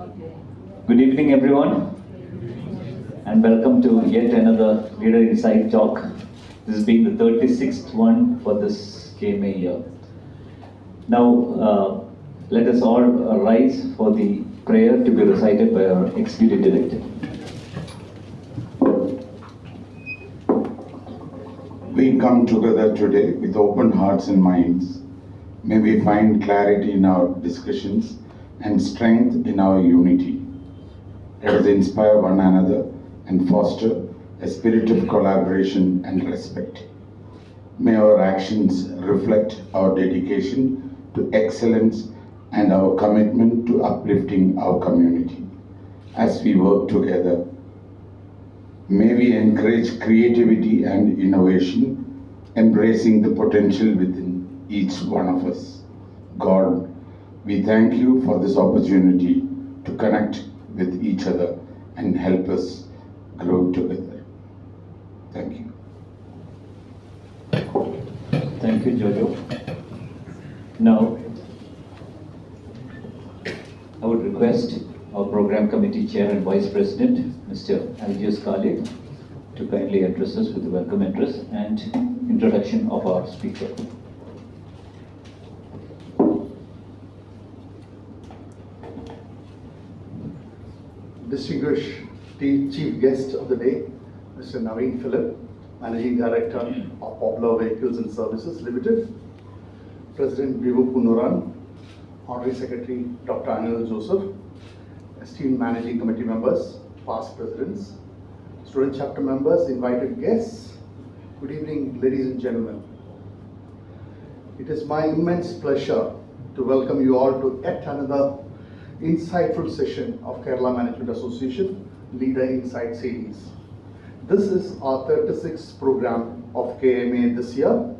Good evening, everyone, and welcome to yet another Leader Insight Talk. This has been the 36th one for this KMA year. Now, let us all rise for the prayer to be recited by our Executive Director. We come together today with open hearts and minds. May we find clarity in our discussions and strength in our unity. Let us inspire one another and foster a spirit of collaboration and respect. May our actions reflect our dedication to excellence and our commitment to uplifting our community. As we work together, may we encourage creativity and innovation, embracing the potential within each one of us. God, we thank you for this opportunity to connect with each other and help us grow together. Thank you. Thank you, Jojo. Now, I would request our Program Committee Chair and Vice President, Mr. Algius Khalid, to kindly address us with the welcome address and introduction of our speaker. Distinguished Chief Guest of the day, Mr. Naveen Philip, Managing Director of Popular Vehicles and Services Limited, President Vivu Punuran, Honorary Secretary Dr. Anil Joseph, esteemed Managing Committee members, past presidents, student chapter members, invited guests. Good evening, ladies and gentlemen. It is my immense pleasure to welcome you all to yet another insightful session of Kerala Management Association Leader Insight Series. This is our 36th program of KMA this year,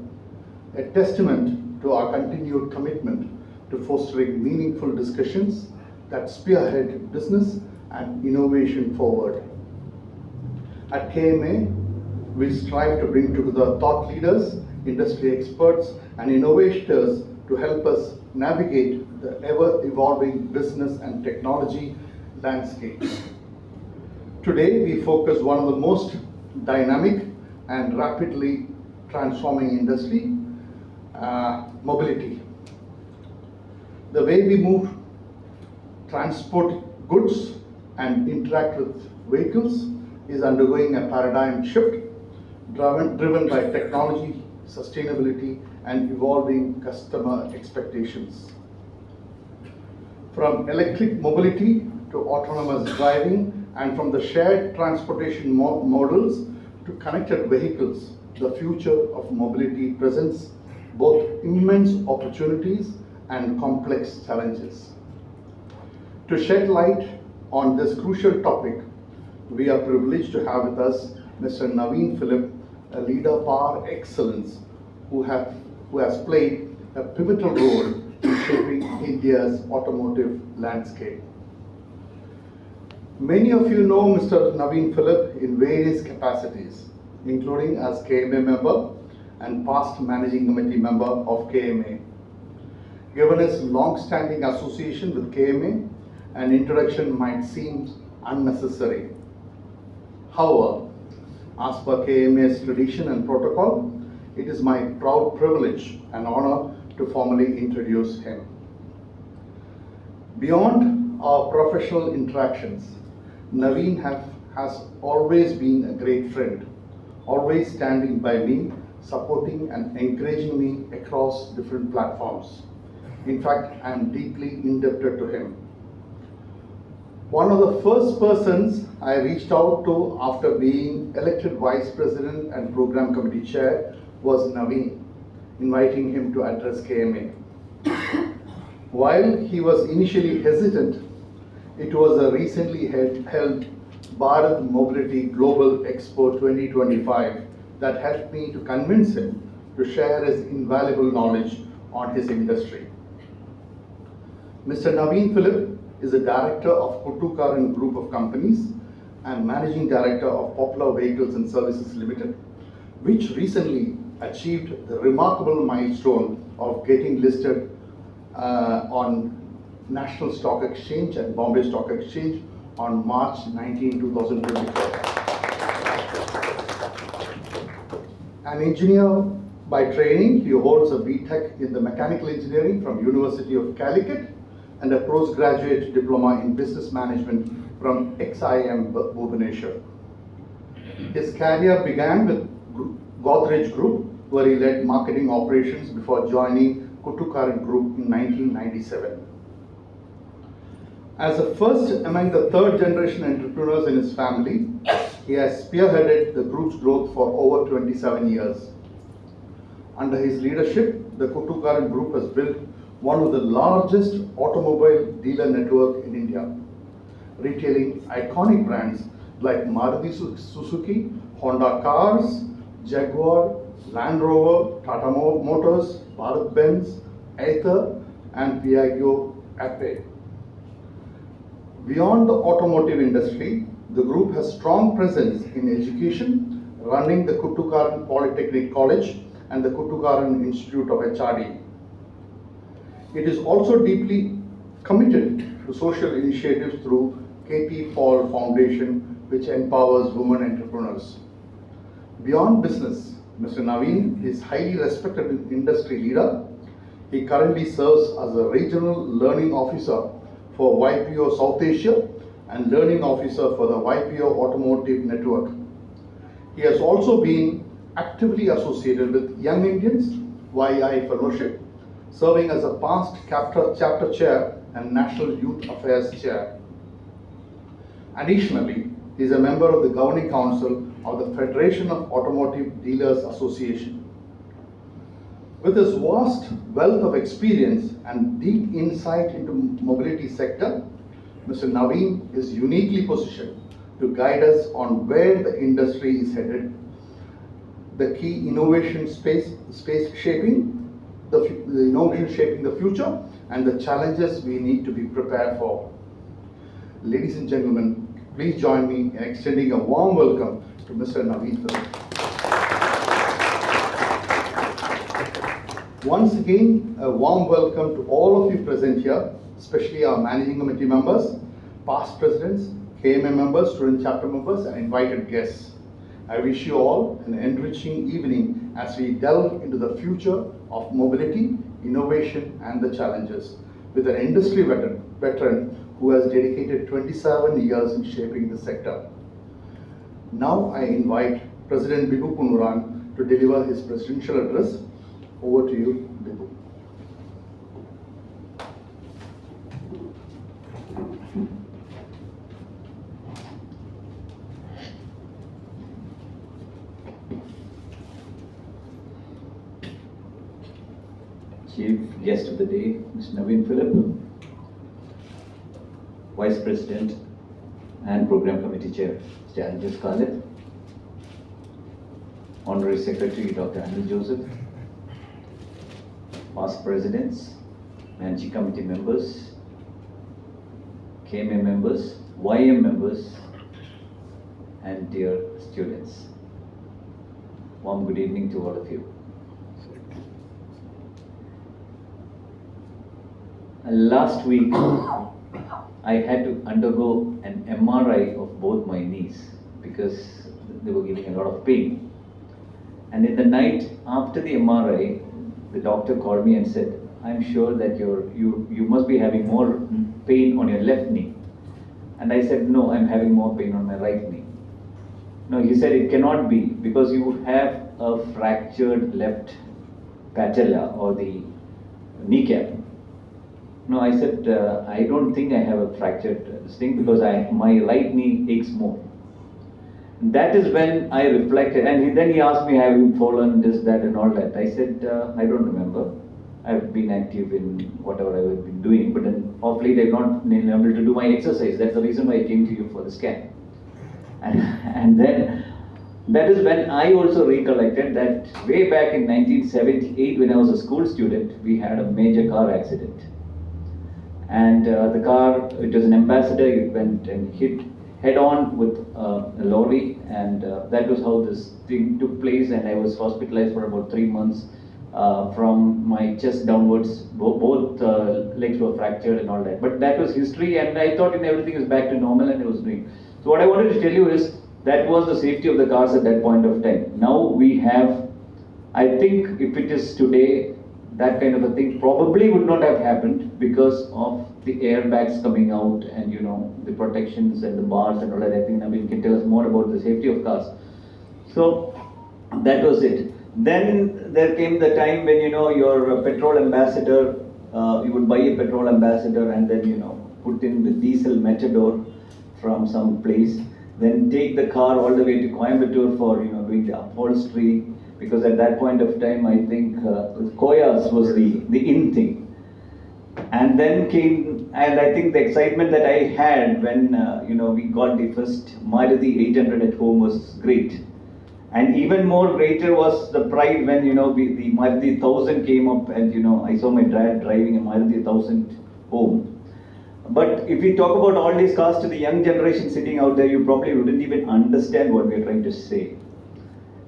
a testament to our continued commitment to fostering meaningful discussions that spearhead business and innovation forward. At KMA, we strive to bring together thought leaders, industry experts, and innovators to help us navigate the ever-evolving business and technology landscape. Today, we focus on one of the most dynamic and rapidly transforming industry, mobility. The way we move, transport goods, and interact with vehicles is undergoing a paradigm shift driven by technology, sustainability, and evolving customer expectations. From electric mobility to autonomous driving, and from the shared transportation models to connected vehicles, the future of mobility presents both immense opportunities and complex challenges. To shed light on this crucial topic, we are privileged to have with us Mr. Naveen Philip, a leader par excellence who has played a pivotal role in shaping India's automotive landscape. Many of you know Mr. Naveen Philip in various capacities, including as KMA member and past managing committee member of KMA. Given his long-standing association with KMA, an introduction might seem unnecessary. However, as per KMA's tradition and protocol, it is my proud privilege and honor to formally introduce him. Beyond our professional interactions, Naveen has always been a great friend, always standing by me, supporting and encouraging me across different platforms. In fact, I am deeply indebted to him. One of the first persons I reached out to after being elected Vice President and Program Committee Chair was Naveen, inviting him to address KMA. While he was initially hesitant, it was a recently held Bharat Mobility Global Expo 2025 that helped me to convince him to share his invaluable knowledge on his industry. Mr. Naveen Philip is a director of Kuttukaran Group of Companies and Managing Director of Popular Vehicles and Services Limited, which recently achieved the remarkable milestone of getting listed on National Stock Exchange and Bombay Stock Exchange on March 19, 2024. An engineer by training, he holds a BTech in the Mechanical Engineering from University of Calicut and a postgraduate diploma in Business Management from XIM Bhubaneswar. His career began with Godrej Group, where he led marketing operations before joining Kuttukaran Group in 1997. As the first among the third generation entrepreneurs in his family, he has spearheaded the group's growth for over 27 years. Under his leadership, the Kuttukaran Group has built one of the largest automobile dealer network in India, retailing iconic brands like Maruti Suzuki, Honda Cars, Jaguar, Land Rover, Tata Motors, Bharat Benz, Ather, and Piaggio Ape. Beyond the automotive industry, the group has strong presence in education, running the Kuttukaran Polytechnic College and the Kuttukaran Institute of HRD. It is also deeply committed to social initiatives through KP Paul Foundation, which empowers women entrepreneurs. Beyond business, Mr. Naveen is highly respected industry leader. He currently serves as a regional learning officer for YPO South Asia and learning officer for the YPO Automotive Network. He has also been actively associated with Young Indians YI Fellowship, serving as a past chapter chair and National Youth Affairs chair. Additionally, he is a member of the governing council of the Federation of Automotive Dealers Association. With his vast wealth of experience and deep insight into mobility sector, Mr. Naveen is uniquely positioned to guide us on where the industry is headed, the key innovation shaping the future, and the challenges we need to be prepared for. Ladies and gentlemen, please join me in extending a warm welcome to Mr. Naveen. Once again, a warm welcome to all of you present here, especially our managing committee members, past presidents, KMA members, student chapter members, and invited guests. I wish you all an enriching evening as we delve into the future of mobility, innovation, and the challenges with an industry veteran who has dedicated 27 years in shaping the sector. Now I invite President Bibu Punuran to deliver his presidential address. Over to you, Bibu. Chief guest of the day, Mr. Naveen Philip, Vice President and Program Committee Chair, Mr. Anjus Khalid, Honorary Secretary, Dr. Anil Joseph, past presidents, managing committee members, KMA members, YM members, and dear students. Warm good evening to all of you. Last week, I had to undergo an MRI of both my knees because they were giving a lot of pain. And in the night after the MRI, the doctor called me and said, "I'm sure that you must be having more pain on your left knee." And I said, "No, I'm having more pain on my right knee." No, he said it cannot be because you have a fractured left patella or the kneecap. No, I said, I don't think I have a fractured thing because my right knee aches more. That is when I reflected, and then he asked me, "Have you fallen, this, that, and all that?" I said, "I don't remember. I've been active in whatever I've been doing, but then of late I've not been able to do my exercise. That's the reason why I came to you for the scan." And then that is when I also recollected that way back in 1978, when I was a school student, we had a major car accident. And the car, it was an Ambassador, it went and hit head on with a lorry, and that was how this thing took place, and I was hospitalized for about 3 months from my chest downwards. Both legs were fractured and all that. But that was history, and I thought everything is back to normal, and I was doing. So what I wanted to tell you is that was the safety of the cars at that point of time. Now we have, I think, if it is today, that kind of a thing probably would not have happened because of the airbags coming out and the protections and the bars and all that. I think Naveen can tell us more about the safety of cars. So that was it. Then there came the time when your petrol ambassador, you would buy a petrol ambassador and then put in the diesel matador from some place, then take the car all the way to Coimbatore for doing the upholstery, because at that point of time I think Koyas was the in thing. And then came, and I think the excitement that I had when we got the first Maruti 800 at home was great. And even more greater was the pride when the Maruti 1000 came up, and I saw my dad driving a Maruti 1000 home. But if we talk about all these cars to the young generation sitting out there, you probably wouldn't even understand what we're trying to say.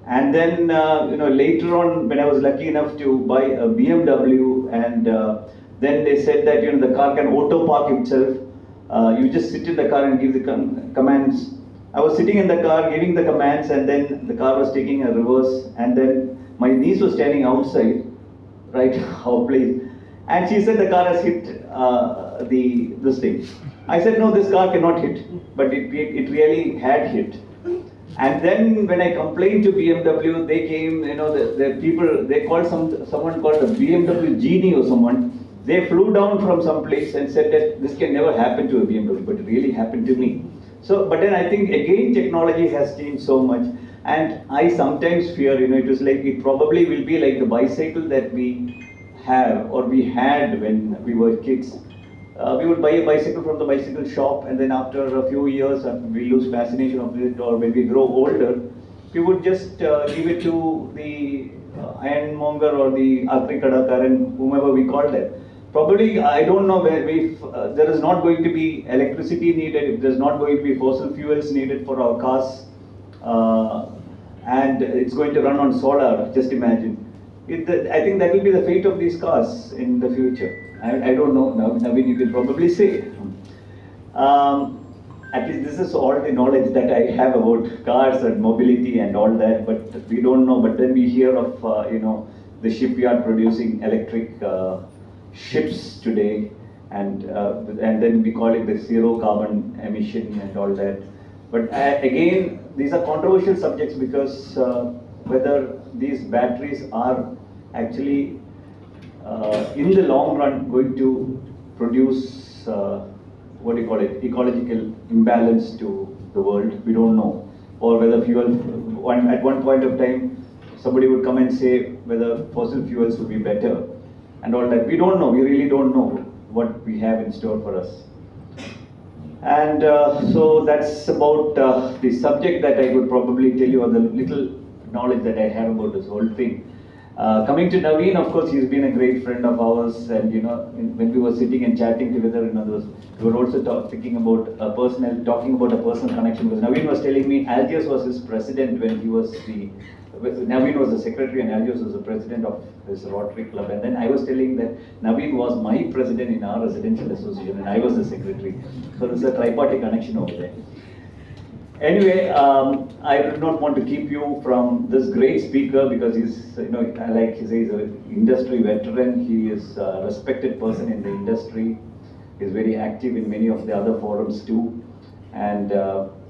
And then later on, when I was lucky enough to buy a BMW, and then they said that the car can auto park itself. You just sit in the car and give the commands. I was sitting in the car giving the commands, and then the car was taking a reverse, and then my niece was standing outside, right, our place, and she said the car has hit this thing. I said, no, this car cannot hit, but it really had hit. And then when I complained to BMW, they came, the people, they called someone called a BMW genie or someone. They flew down from some place and said that this can never happen to a BMW, but it really happened to me. So, but then I think again technology has changed so much, and I sometimes fear, it was like, it probably will be like the bicycle that we have or we had when we were kids. We would buy a bicycle from the bicycle shop, and then after a few years we lose fascination of it, or when we grow older, we would just give it to the ironmonger or the Kuttukaran, whomever we call them. Probably, I don't know where there is not going to be electricity needed, if there's not going to be fossil fuels needed for our cars, and it's going to run on solar, just imagine. I think that will be the fate of these cars in the future. I don't know, Naveen, you can probably say. At least this is all the knowledge that I have about cars and mobility and all that, but we don't know. But then we hear of, the shipyard producing electric ships today, and then we call it the zero carbon emission and all that. But again, these are controversial subjects because whether these batteries are actually in the long run going to produce ecological imbalance to the world, we don't know. Or whether at one point of time, somebody would come and say whether fossil fuels would be better and all that. We don't know, we really don't know what we have in store for us. And so that's about the subject that I would probably tell you, or the little knowledge that I have about this whole thing. Coming to Naveen, of course, he's been a great friend of ours, and when we were sitting and chatting together, we were also talking about a personal connection. Because Naveen was telling me Algiers was his president when he was Naveen was the secretary and Algiers was the president of his Rotary Club. And then I was telling that Naveen was my president in our residential association, and I was the secretary. So there's a tripartite connection over there. Anyway, I did not want to keep you from this great speaker, because he's, like he says, he's an industry veteran. He is a respected person in the industry. He's very active in many of the other forums too. And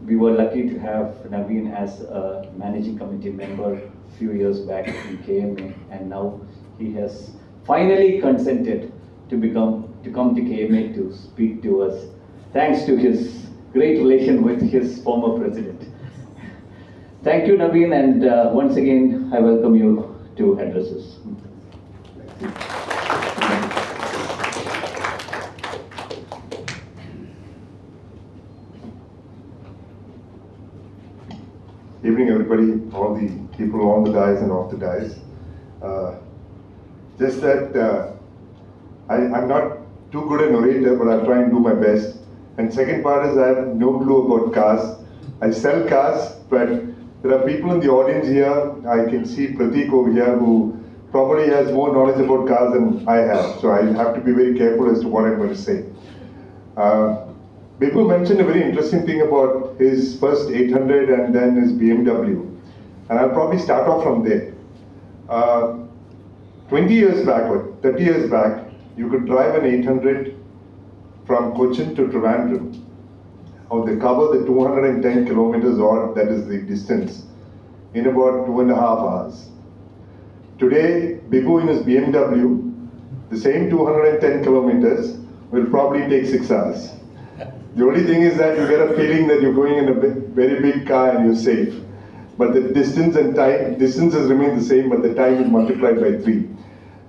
we were lucky to have Naveen as a managing committee member a few years back in KMA, and now he has finally consented to come to KMA to speak to us, thanks to his great relation with his former president. Thank you, Naveen, and once again, I welcome you to address us. Evening, everybody, all the people on the dais and off the dais. Just that I'm not too good a narrator, but I'll try and do my best. And second part is I have no clue about cars. I sell cars, but there are people in the audience here. I can see Pratik over here who probably has more knowledge about cars than I have, so I have to be very careful as to what I'm going to say. Bipu mentioned a very interesting thing about his first 800 and then his BMW, and I'll probably start off from there. 20 years back or 30 years back, you could drive an 800 from Cochin to Trivandrum, or they cover the 210 kilometers odd, that is the distance, in about 2.5 hours. Today, Bipu in his BMW, the same 210 kilometers will probably take 6 hours. The only thing is that you get a feeling that you're going in a very big car and you're safe. But the distance and time, distances remain the same, but the time is multiplied by 3.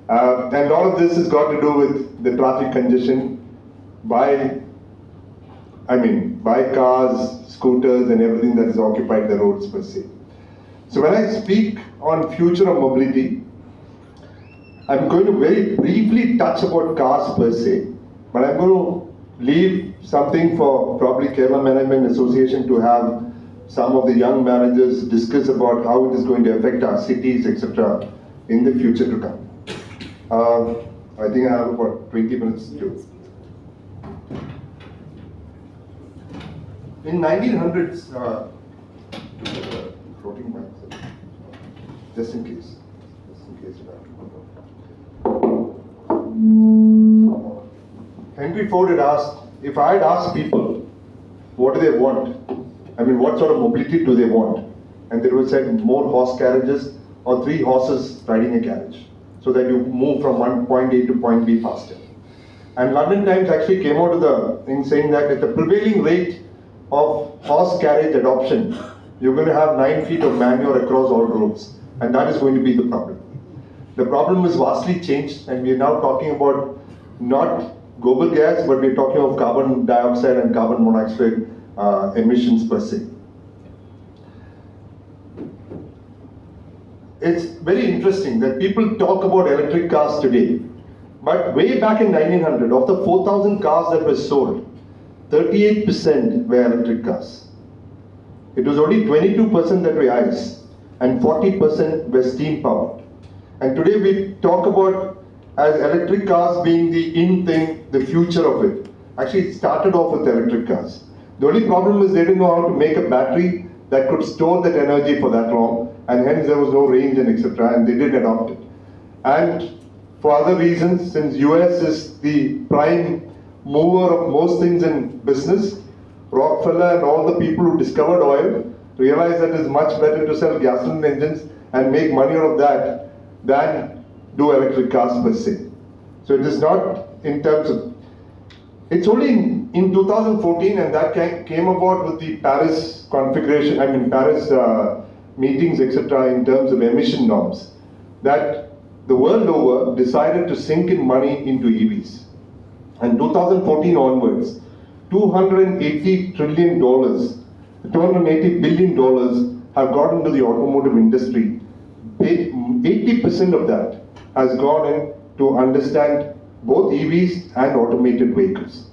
And all of this has got to do with the traffic congestion by cars, scooters, and everything that has occupied the roads per se. So when I speak on future of mobility, I'm going to very briefly touch about cars per se, but I'm going to leave something for probably Kerala Management Association to have some of the young managers discuss about how it is going to affect our cities, etc. in the future to come. I think I have about 20 minutes to. In 1900s, floating mics, just in case you have to. Henry Ford had asked, if I had asked people, what do they want? I mean, what sort of mobility do they want? And they would have said more horse carriages or 3 horses riding a carriage, so that you move from point A to point B faster. And London Times actually came out with a thing saying that at the prevailing rate of horse carriage adoption, you're going to have 9 feet of manure across all roads, and that is going to be the problem. The problem is vastly changed, and we are now talking about not global gas, but we're talking of carbon dioxide and carbon monoxide emissions per se. It's very interesting that people talk about electric cars today, but way back in 1900, of the 4,000 cars that were sold, 38% were electric cars. It was only 22% that were ICE, and 40% were steam powered. And today we talk about as electric cars being the in thing, the future of it. Actually, it started off with electric cars. The only problem is they didn't know how to make a battery that could store that energy for that long, and hence there was no range and etc. And they didn't adopt it. And for other reasons, since US is the prime mover of most things in business, Rockefeller and all the people who discovered oil realized that it's much better to sell gasoline engines and make money out of that than do electric cars per se. So it is not in terms of, it's only in 2014, and that came about with the Paris configuration, Paris meetings, etc., in terms of emission norms, that the world over decided to sink in money into EVs. And 2014 onwards, $280 billion have gone into the automotive industry. 80% of that has gone in to understand both EVs and automated vehicles.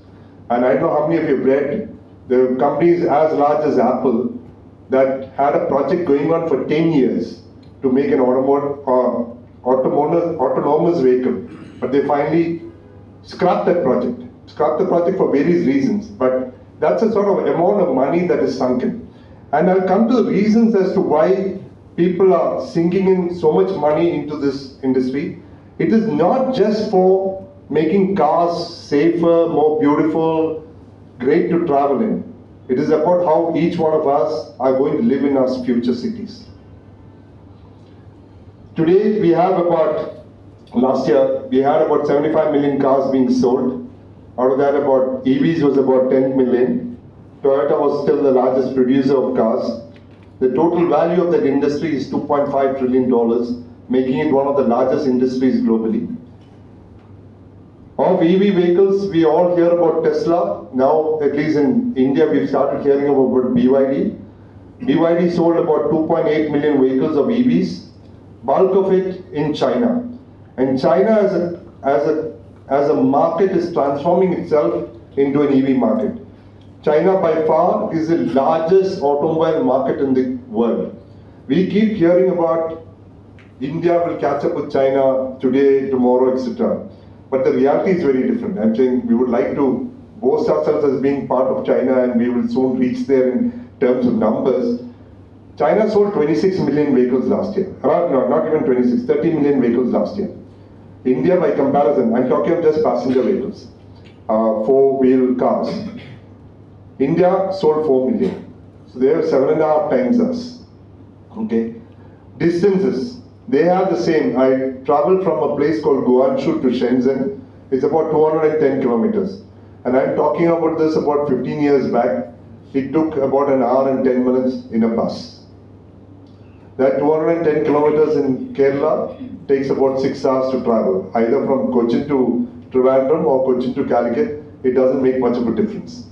And I know how many of you have read the companies as large as Apple that had a project going on for 10 years to make an autonomous vehicle, but they finally scrapped that project. Scrapped the project for various reasons, but that's a sort of amount of money that is sunken. And I'll come to the reasons as to why people are sinking in so much money into this industry. It is not just for making cars safer, more beautiful, great to travel in. It is about how each one of us are going to live in our future cities. Today we have last year we had about 75 million cars being sold. Out of that, about EVs was about 10 million. Toyota was still the largest producer of cars. The total value of that industry is $2.5 trillion, making it one of the largest industries globally. Of EV vehicles, we all hear about Tesla. Now, at least in India, we've started hearing about BYD. BYD sold about 2.8 million vehicles of EVs, bulk of it in China. And China as a market is transforming itself into an EV market. China by far is the largest automobile market in the world. We keep hearing about India will catch up with China today, tomorrow, etc. But the reality is very different. I'm saying we would like to boast ourselves as being part of China and we will soon reach there in terms of numbers. China sold 26 million vehicles last year. No, not even 26, 30 million vehicles last year. India, by comparison, I'm talking of just passenger vehicles, four-wheel cars. India sold 4 million. So they have 7.5 times us. Okay. Distances, they have the same. I traveled from a place called Guangzhou to Shenzhen. It's about 210 kilometers. And I'm talking about this about 15 years back. It took about an hour and 10 minutes in a bus. That 210 kilometers in Kerala takes about 6 hours to travel, either from Cochin to Trivandrum or Cochin to Calicut. It doesn't make much of a difference.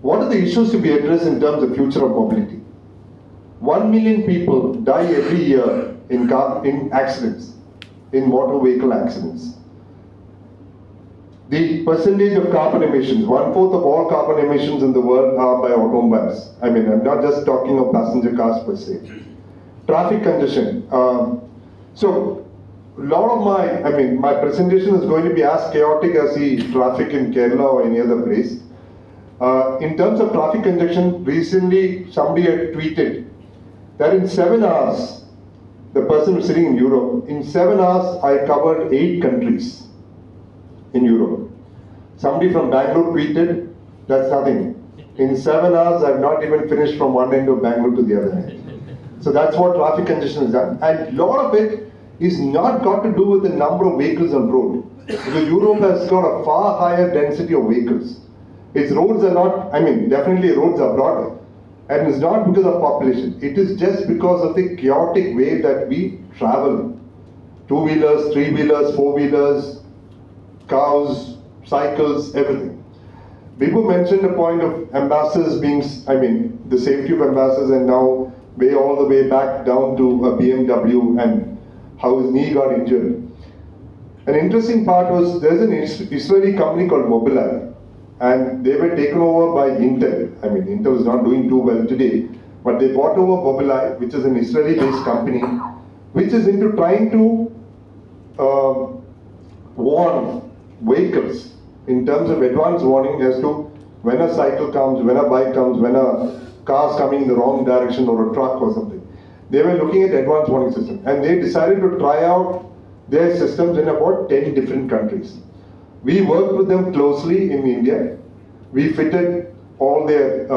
What are the issues to be addressed in terms of future of mobility? 1 million people die every year in accidents, in motor vehicle accidents. The percentage of carbon emissions, 1/4 of all carbon emissions in the world are by automobiles. I mean, I'm not just talking of passenger cars per se. Traffic congestion. So, a lot of my presentation is going to be as chaotic as the traffic in Kerala or any other place. In terms of traffic congestion, recently somebody had tweeted that in 7 hours, the person who's sitting in Europe, in 7 hours I covered 8 countries in Europe. Somebody from Bangalore tweeted, that's nothing. In 7 hours, I've not even finished from one end of Bangalore to the other end. So that's what traffic congestion is done. And a lot of it is not got to do with the number of vehicles on road. Because Europe has got a far higher density of vehicles. Its roads are not, definitely roads are broader. And it's not because of population. It is just because of the chaotic way that we travel. 2-wheelers, 3-wheelers, 4-wheelers, cars, cycles, everything. Bibu mentioned the point of ambassadors being, the safety of ambassadors, and now way all the way back down to a BMW and how his knee got injured. An interesting part was there's an Israeli company called Mobileye, and they were taken over by Intel. Intel is not doing too well today, but they bought over Mobileye, which is an Israeli-based company, which is into trying to warn vehicles in terms of advanced warning as to when a cycle comes, when a bike comes, when a car's coming in the wrong direction or a truck or something. They were looking at advanced warning systems, and they decided to try out their systems in about 10 different countries. We worked with them closely in India. We fitted all their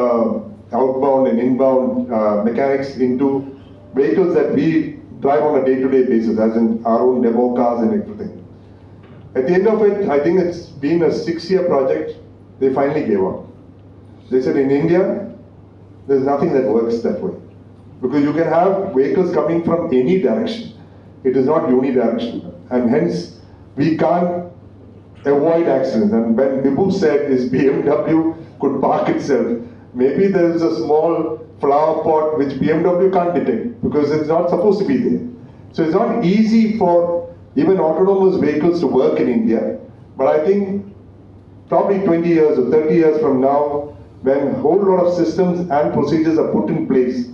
outbound and inbound mechanics into vehicles that we drive on a day-to-day basis, as in our own demo cars and everything. At the end of it, I think it's been a 6-year project. They finally gave up. They said in India, there's nothing that works that way. Because you can have vehicles coming from any direction. It is not unidirectional. And hence, we can't avoid accidents. And when Bibu said his BMW could park itself, maybe there is a small flower pot which BMW can't detect because it's not supposed to be there. So it's not easy for even autonomous vehicles to work in India. But I think probably 20 years or 30 years from now, when a whole lot of systems and procedures are put in place,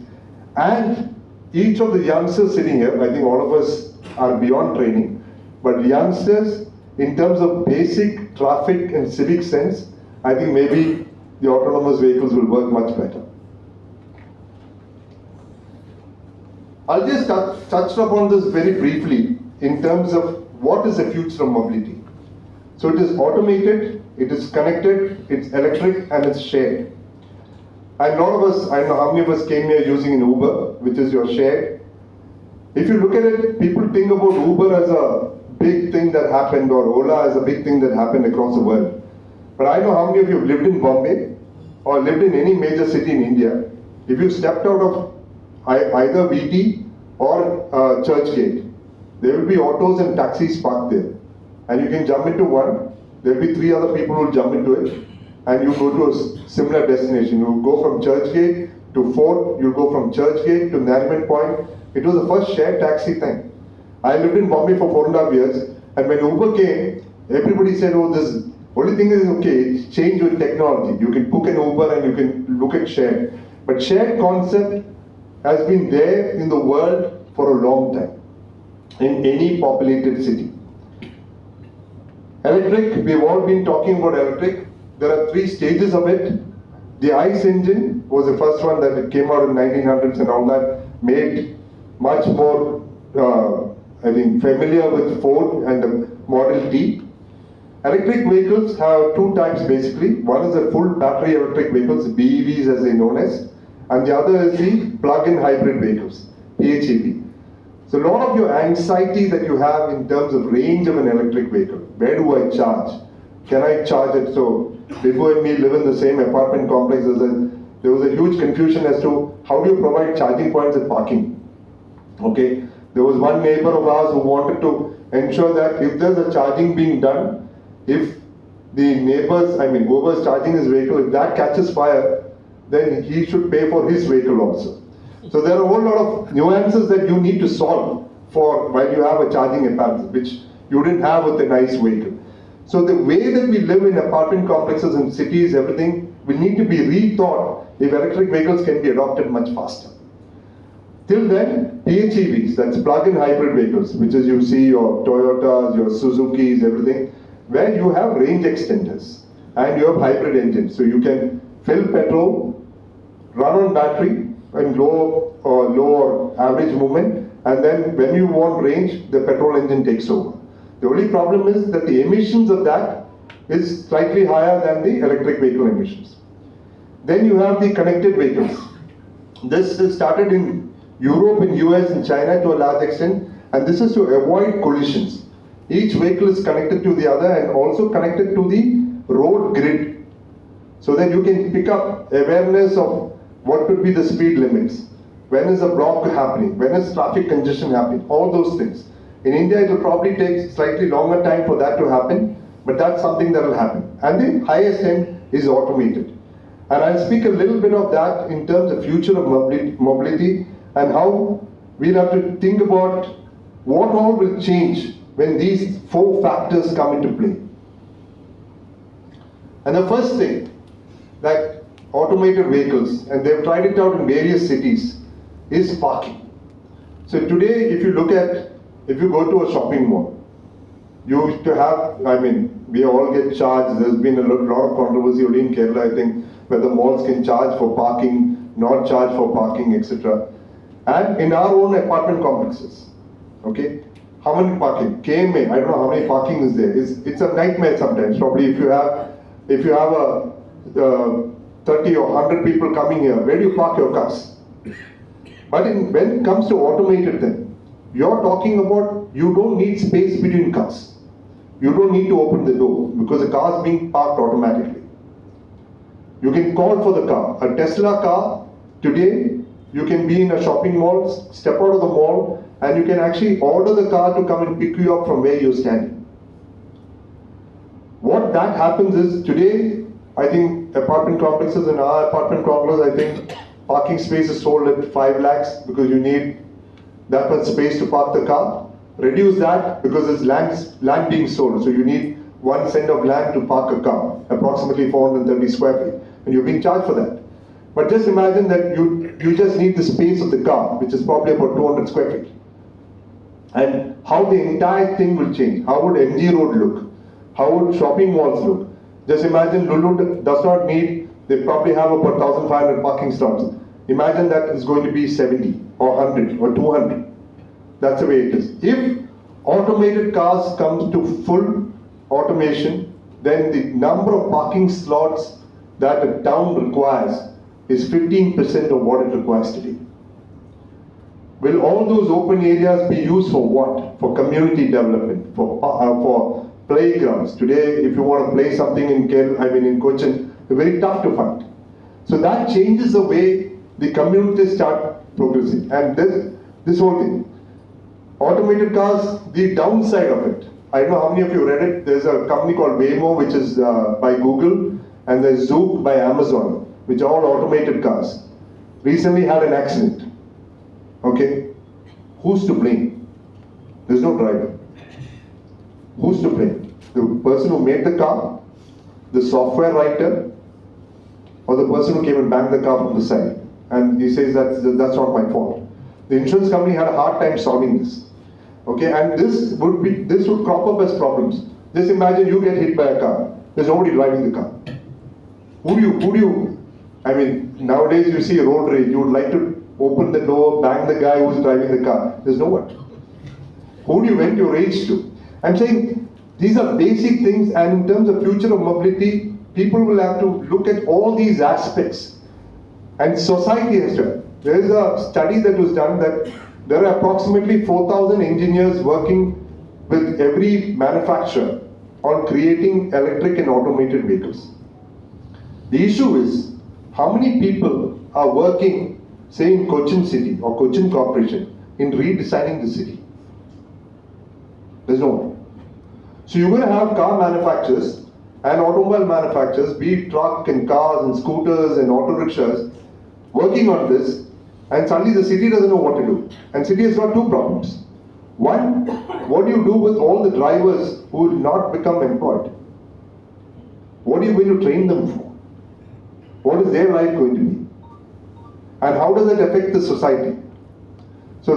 and each of the youngsters sitting here, I think all of us are beyond training, but youngsters, in terms of basic traffic and civic sense, I think maybe the autonomous vehicles will work much better. I'll just touch upon this very briefly in terms of what is the future of mobility. So it is automated, it is connected, it's electric, and it's shared. And a lot of us, I don't know how many of us came here using an Uber, which is your shared. If you look at it, people think about Uber as a big thing that happened, or Ola as a big thing that happened across the world. But I know how many of you have lived in Bombay, or lived in any major city in India. If you stepped out of either VT or Churchgate, there will be autos and taxis parked there. And you can jump into one, there will be 3 other people who will jump into it, and you go to a similar destination. You go from Churchgate to Fort, you go from Churchgate to Nariman Point. It was the first shared taxi thing. I lived in Bombay for 4.5 years, and when Uber came, everybody said, oh, this only thing is, okay, it's changed with technology. You can book an Uber and you can look at shared. But shared concept has been there in the world for a long time, in any populated city. Electric, we've all been talking about electric. There are 3 stages of it. The ICE engine was the first one that it came out in 1900s and all that, made much more, I think, familiar with Ford and the Model T. Electric vehicles have 2 types basically. One is the full battery electric vehicles, BEVs as they're known as, and the other is the plug-in hybrid vehicles, PHEV. So a lot of your anxiety that you have in terms of range of an electric vehicle, where do I charge? Can I charge it? So Bibu and me live in the same apartment complex. There was a huge confusion as to how do you provide charging points at parking. Okay, there was one neighbor of ours who wanted to ensure that if there's a charging being done, if the neighbors, I mean whoever's charging his vehicle, if that catches fire, then he should pay for his vehicle also. So there are a whole lot of nuances that you need to solve for while you have a charging apparatus, which you didn't have with a nice vehicle. So the way that we live in apartment complexes and cities, everything will need to be rethought if electric vehicles can be adopted much faster. Till then, PHEVs, that's plug-in hybrid vehicles, which is you see your Toyotas, your Suzukis, everything, where you have range extenders and you have hybrid engines. So you can fill petrol, run on battery and low or average movement, and then when you want range, the petrol engine takes over. The only problem is that the emissions of that is slightly higher than the electric vehicle emissions. Then you have the connected vehicles. This is started in Europe, in US, and China to a large extent, and this is to avoid collisions. Each vehicle is connected to the other and also connected to the road grid, so that you can pick up awareness of what could be the speed limits, when is a block happening, when is traffic congestion happening, all those things. In India, it will probably take slightly longer time for that to happen, but that's something that will happen. And the highest end is automated. And I'll speak a little bit of that in terms of future of mobility and how we'll have to think about what all will change when these 4 factors come into play. And the first thing that automated vehicles, and they've tried it out in various cities, is parking. So today, if you go to a shopping mall, you used to have, I mean, we all get charged. There's been a lot of controversy only in Kerala, I think, whether malls can charge for parking, not charge for parking, etc. And in our own apartment complexes, okay, how many parking? KMA, I don't know how many parking is there. It's a nightmare sometimes. Probably if you have a 30 or 100 people coming here, where do you park your cars? But when it comes to automated then, you're talking about you don't need space between cars. You don't need to open the door because the car is being parked automatically. You can call for the car. A Tesla car, today, you can be in a shopping mall, step out of the mall, and you can actually order the car to come and pick you up from where you're standing. What that happens is, today, I think apartment complexes, in our apartment complex, I think parking space is sold at 5 lakhs because you need that much space to park the car. Reduce that because it's land being sold, so you need 1 cent of land to park a car, approximately 430 square feet, and you're being charged for that. But just imagine that you just need the space of the car, which is probably about 200 square feet. And how the entire thing will change. How would MG Road look? How would shopping malls look? Just imagine Lulu does not need, they probably have about 1,500 parking slots. Imagine that it's going to be 70 or 100 or 200. That's the way it is. If automated cars come to full automation, then the number of parking slots that a town requires is 15% of what it requires today. Will all those open areas be used for what? For community development, for playgrounds. Today, if you want to play something in Cochin, it's very tough to find. So that changes the way the communities start progressing. And this whole thing. Automated cars, the downside of it. I don't know how many of you read it. There's a company called Waymo, which is by Google, and there's Zoop by Amazon, which are all automated cars. Recently had an accident. Okay? Who's to blame? There's no driver. Who's to blame? The person who made the car, the software writer, or the person who came and banged the car from the side? And he says that's not my fault. The insurance company had a hard time solving this. Okay, and this would crop up as problems. Just imagine you get hit by a car. There's nobody driving the car. Who do you, I mean, nowadays you see a road rage, you would like to open the door, bang the guy who's driving the car. There's no one. Who do you vent your rage to? I'm saying these are basic things, and in terms of future of mobility, people will have to look at all these aspects. And society has to. There is a study that was done that there are approximately 4,000 engineers working with every manufacturer on creating electric and automated vehicles. The issue is, how many people are working, say in Cochin City or Cochin Corporation, in redesigning the city? There's no one. So you're going to have car manufacturers and automobile manufacturers, be it truck and cars and scooters and auto rickshaws, working on this, and suddenly the city doesn't know what to do. And city has got two problems. One, what do you do with all the drivers who will not become employed? What are you going to train them for? What is their life going to be? And how does it affect the society? So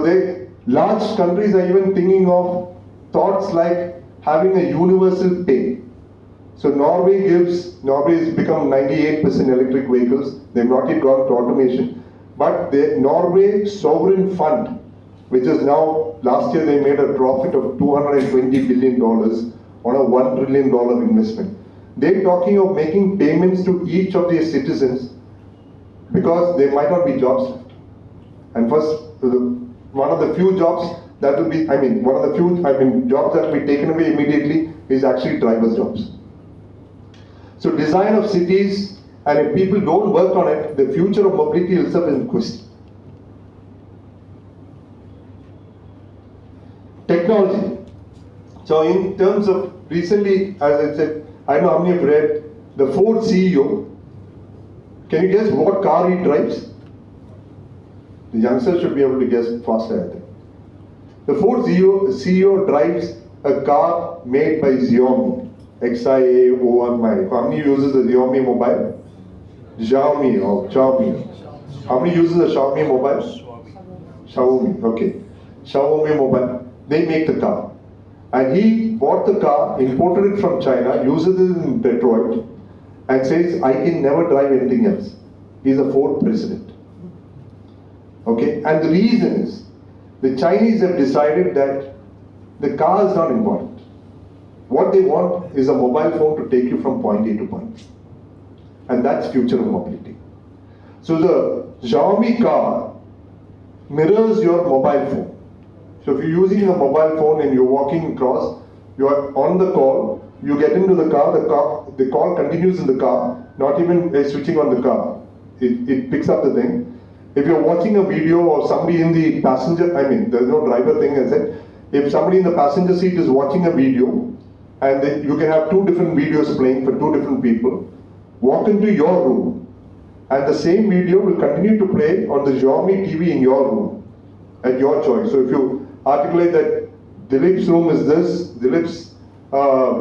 large countries are even thinking of thoughts like having a universal pay. So Norway has become 98% electric vehicles. They've not yet gone to automation. But the Norway Sovereign Fund, which is now, last year they made a profit of $220 billion on a $1 trillion investment. They're talking of making payments to each of their citizens because there might not be jobs left. And first, one of the few jobs that will be, jobs that will be taken away immediately is actually drivers' jobs. So design of cities, and if people don't work on it, the future of mobility itself is in question. Technology. So in terms of recently, as I said, I don't know how many have read the Ford CEO. Can you guess what car he drives? The youngsters should be able to guess faster, I think. The Ford CEO drives a car made by Xiaomi. Xiaomi. How many uses the Xiaomi mobile? Xiaomi. How many uses the Xiaomi mobile? Xiaomi. Okay. Xiaomi mobile. They make the car. And he bought the car, imported it from China, uses it in Detroit, and says, I can never drive anything else. He's a Ford president. Okay? And the reason is, the Chinese have decided that the car is not important. What they want is a mobile phone to take you from point A to point B. And that's future of mobility. So the Xiaomi car mirrors your mobile phone. So if you're using a mobile phone and you're walking across, you are on the call, you get into the car, the call continues in the car, not even switching on the car. It picks up the thing. If you're watching a video or somebody in the passenger, there's no driver thing, I said. If somebody in the passenger seat is watching a video, and you can have two different videos playing for two different people, walk into your room, and the same video will continue to play on the Xiaomi TV in your room, at your choice. So if you articulate that Dilip's room is this, Dilip's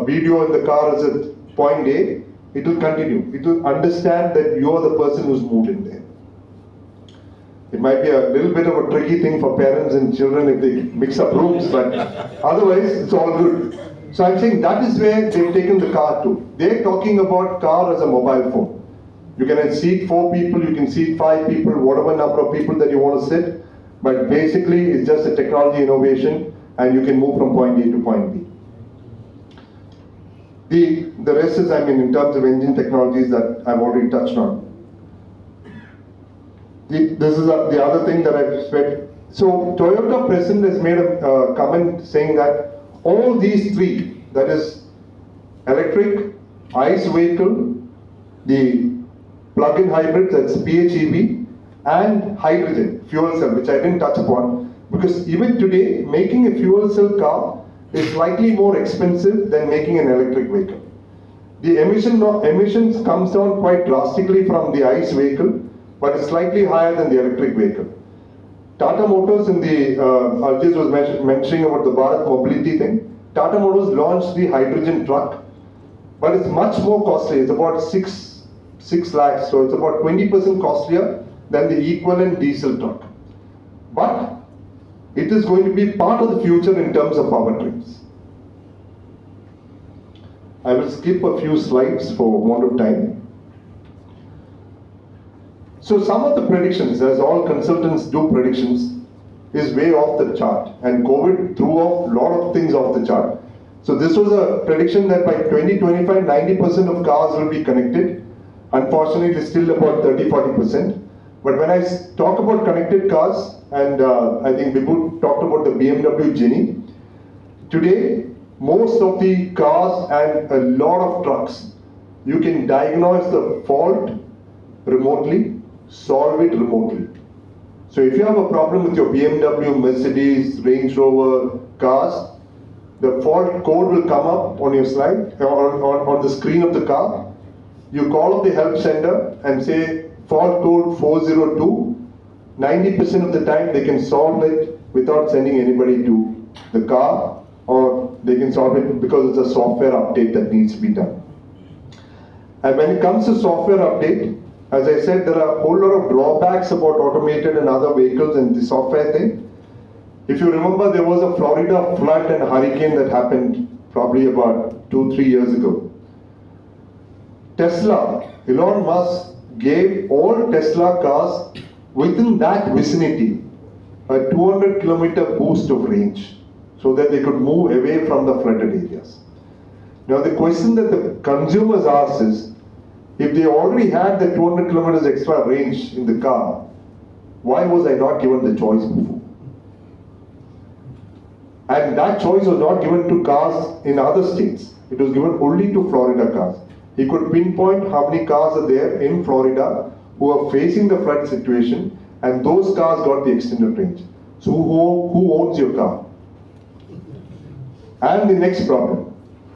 video in the car is at point A, it will continue. It will understand that you are the person who's moved in there. It might be a little bit of a tricky thing for parents and children if they mix up rooms, but otherwise it's all good. So I'm saying that is where they've taken the car to. They're talking about car as a mobile phone. You can seat 4 people, you can seat 5 people, whatever number of people that you want to sit, but basically it's just a technology innovation and you can move from point A to point B. The rest is, in terms of engine technologies that I've already touched on. This is the other thing that I've read. So Toyota president has made a comment saying that all these three, that is electric, ICE vehicle, the plug-in hybrid, that's PHEV, and hydrogen, fuel cell, which I didn't touch upon, because even today, making a fuel cell car is slightly more expensive than making an electric vehicle. The emissions comes down quite drastically from the ICE vehicle, but it's slightly higher than the electric vehicle. Tata Motors in the, Arjit was mentioning about the Bharat mobility thing. Tata Motors launched the hydrogen truck, but it's much more costly. It's about 6 lakhs, so it's about 20% costlier than the equivalent diesel truck. But it is going to be part of the future in terms of powertrains. I will skip a few slides for want of time. So some of the predictions, as all consultants do predictions, is way off the chart. And COVID threw off a lot of things off the chart. So this was a prediction that by 2025, 90% of cars will be connected. Unfortunately, it's still about 30-40%. But when I talk about connected cars, and I think Vibhu talked about the BMW Genie, today, most of the cars and a lot of trucks, you can diagnose the fault remotely, solve it remotely. So if you have a problem with your BMW, Mercedes, Range Rover cars, the fault code will come up on your slide, on the screen of the car. You call up the help center and say fault code 402. 90% of the time they can solve it without sending anybody to the car, or they can solve it because it's a software update that needs to be done. And when it comes to software update, as I said, there are a whole lot of drawbacks about automated and other vehicles and the software thing. If you remember, there was a Florida flood and hurricane that happened probably about 2-3 years ago. Tesla, Elon Musk gave all Tesla cars within that vicinity a 200-kilometer boost of range so that they could move away from the flooded areas. Now the question that the consumers ask is, if they already had the 200 kilometers extra range in the car, why was I not given the choice before? And that choice was not given to cars in other states. It was given only to Florida cars. He could pinpoint how many cars are there in Florida who are facing the flood situation, and those cars got the extended range. So who owns your car? And the next problem.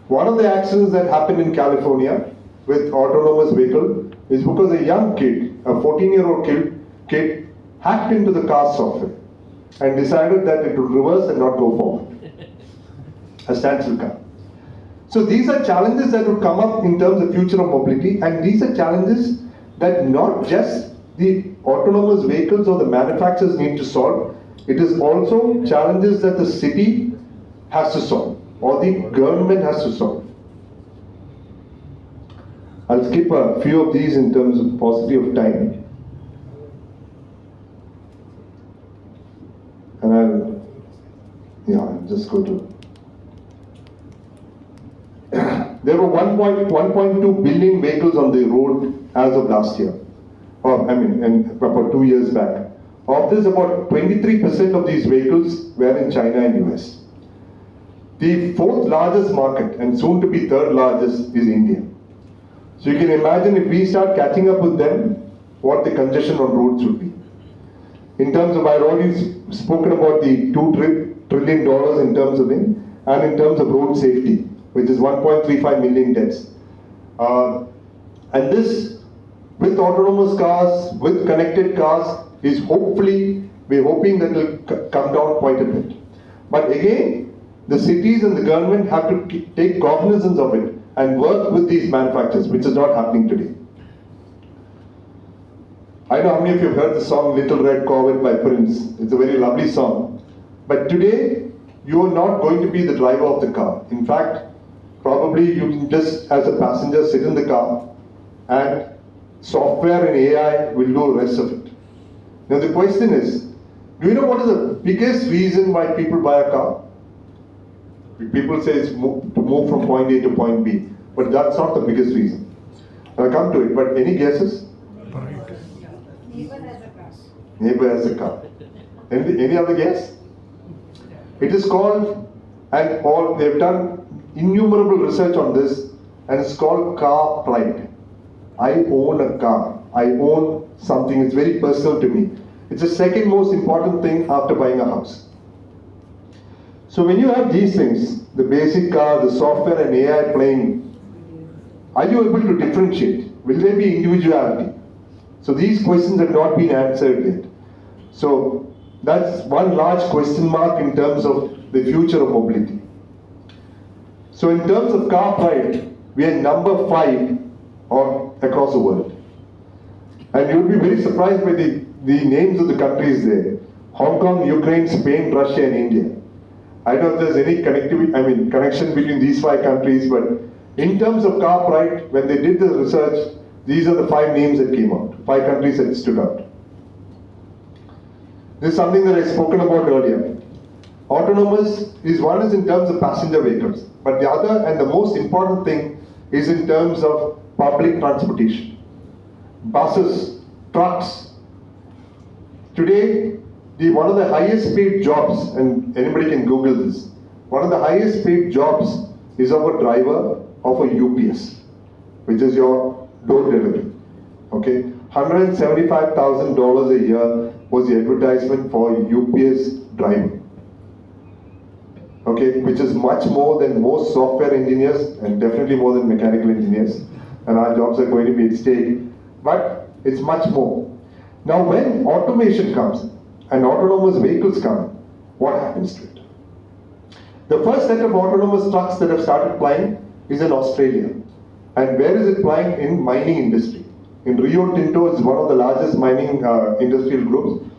One of the accidents that happened in California with autonomous vehicle is because a young kid, a 14-year-old kid, hacked into the car software and decided that it would reverse and not go forward. A standstill car. So these are challenges that would come up in terms of future of mobility, and these are challenges that not just the autonomous vehicles or the manufacturers need to solve, it is also challenges that the city has to solve or the government has to solve. I'll skip a few of these in terms of paucity of time. And I'll just go to. There were 1.2 billion vehicles on the road as of last year, and about 2 years back. Of this, about 23% of these vehicles were in China and US. The fourth largest market, and soon to be third largest, is India. So you can imagine if we start catching up with them, what the congestion on roads would be. In terms of, I've already spoken about the $2 trillion in terms of it, and in terms of road safety, which is 1.35 million deaths. And this, with autonomous cars, with connected cars, is hopefully, we're hoping that it will come down quite a bit. But again, the cities and the government have to take cognizance of it and work with these manufacturers, which is not happening today. I know how many of you have heard the song Little Red Corvette by Prince. It's a very lovely song. But today, you are not going to be the driver of the car. In fact, probably you can just, as a passenger, sit in the car and software and AI will do the rest of it. Now the question is, do you know what is the biggest reason why people buy a car? People say it's to move from point A to point B, but that's not the biggest reason. I'll come to it, but any guesses? Neighbor has a car. Neighbor has a car. Any other guess? It is called, and they've done innumerable research on this, and it's called car pride. I own a car. I own something. It's very personal to me. It's the second most important thing after buying a house. So when you have these things, the basic car, the software and AI playing, are you able to differentiate? Will there be individuality? So these questions have not been answered yet. So that's one large question mark in terms of the future of mobility. So in terms of car pride, we are number 5 across the world. And you'll be very surprised by the the names of the countries there. Hong Kong, Ukraine, Spain, Russia and India. I don't know if there's any connectivity, connection between these 5 countries, but in terms of car pride, when they did the research, these are the 5 names that came out, 5 countries that stood out. This is something that I've spoken about earlier. Autonomous is one is in terms of passenger vehicles, but the other and the most important thing is in terms of public transportation. Buses, trucks. Today, one of the highest paid jobs, and anybody can Google this, one of the highest paid jobs is of a driver of a UPS, which is your door delivery. Okay, $175,000 a year was the advertisement for a UPS driver. Okay, which is much more than most software engineers and definitely more than mechanical engineers. And our jobs are going to be at stake, but it's much more. Now, when automation comes and autonomous vehicles come, what happens to it? The first set of autonomous trucks that have started flying is in Australia. And where is it flying? In mining industry. In Rio Tinto is one of the largest mining industrial groups.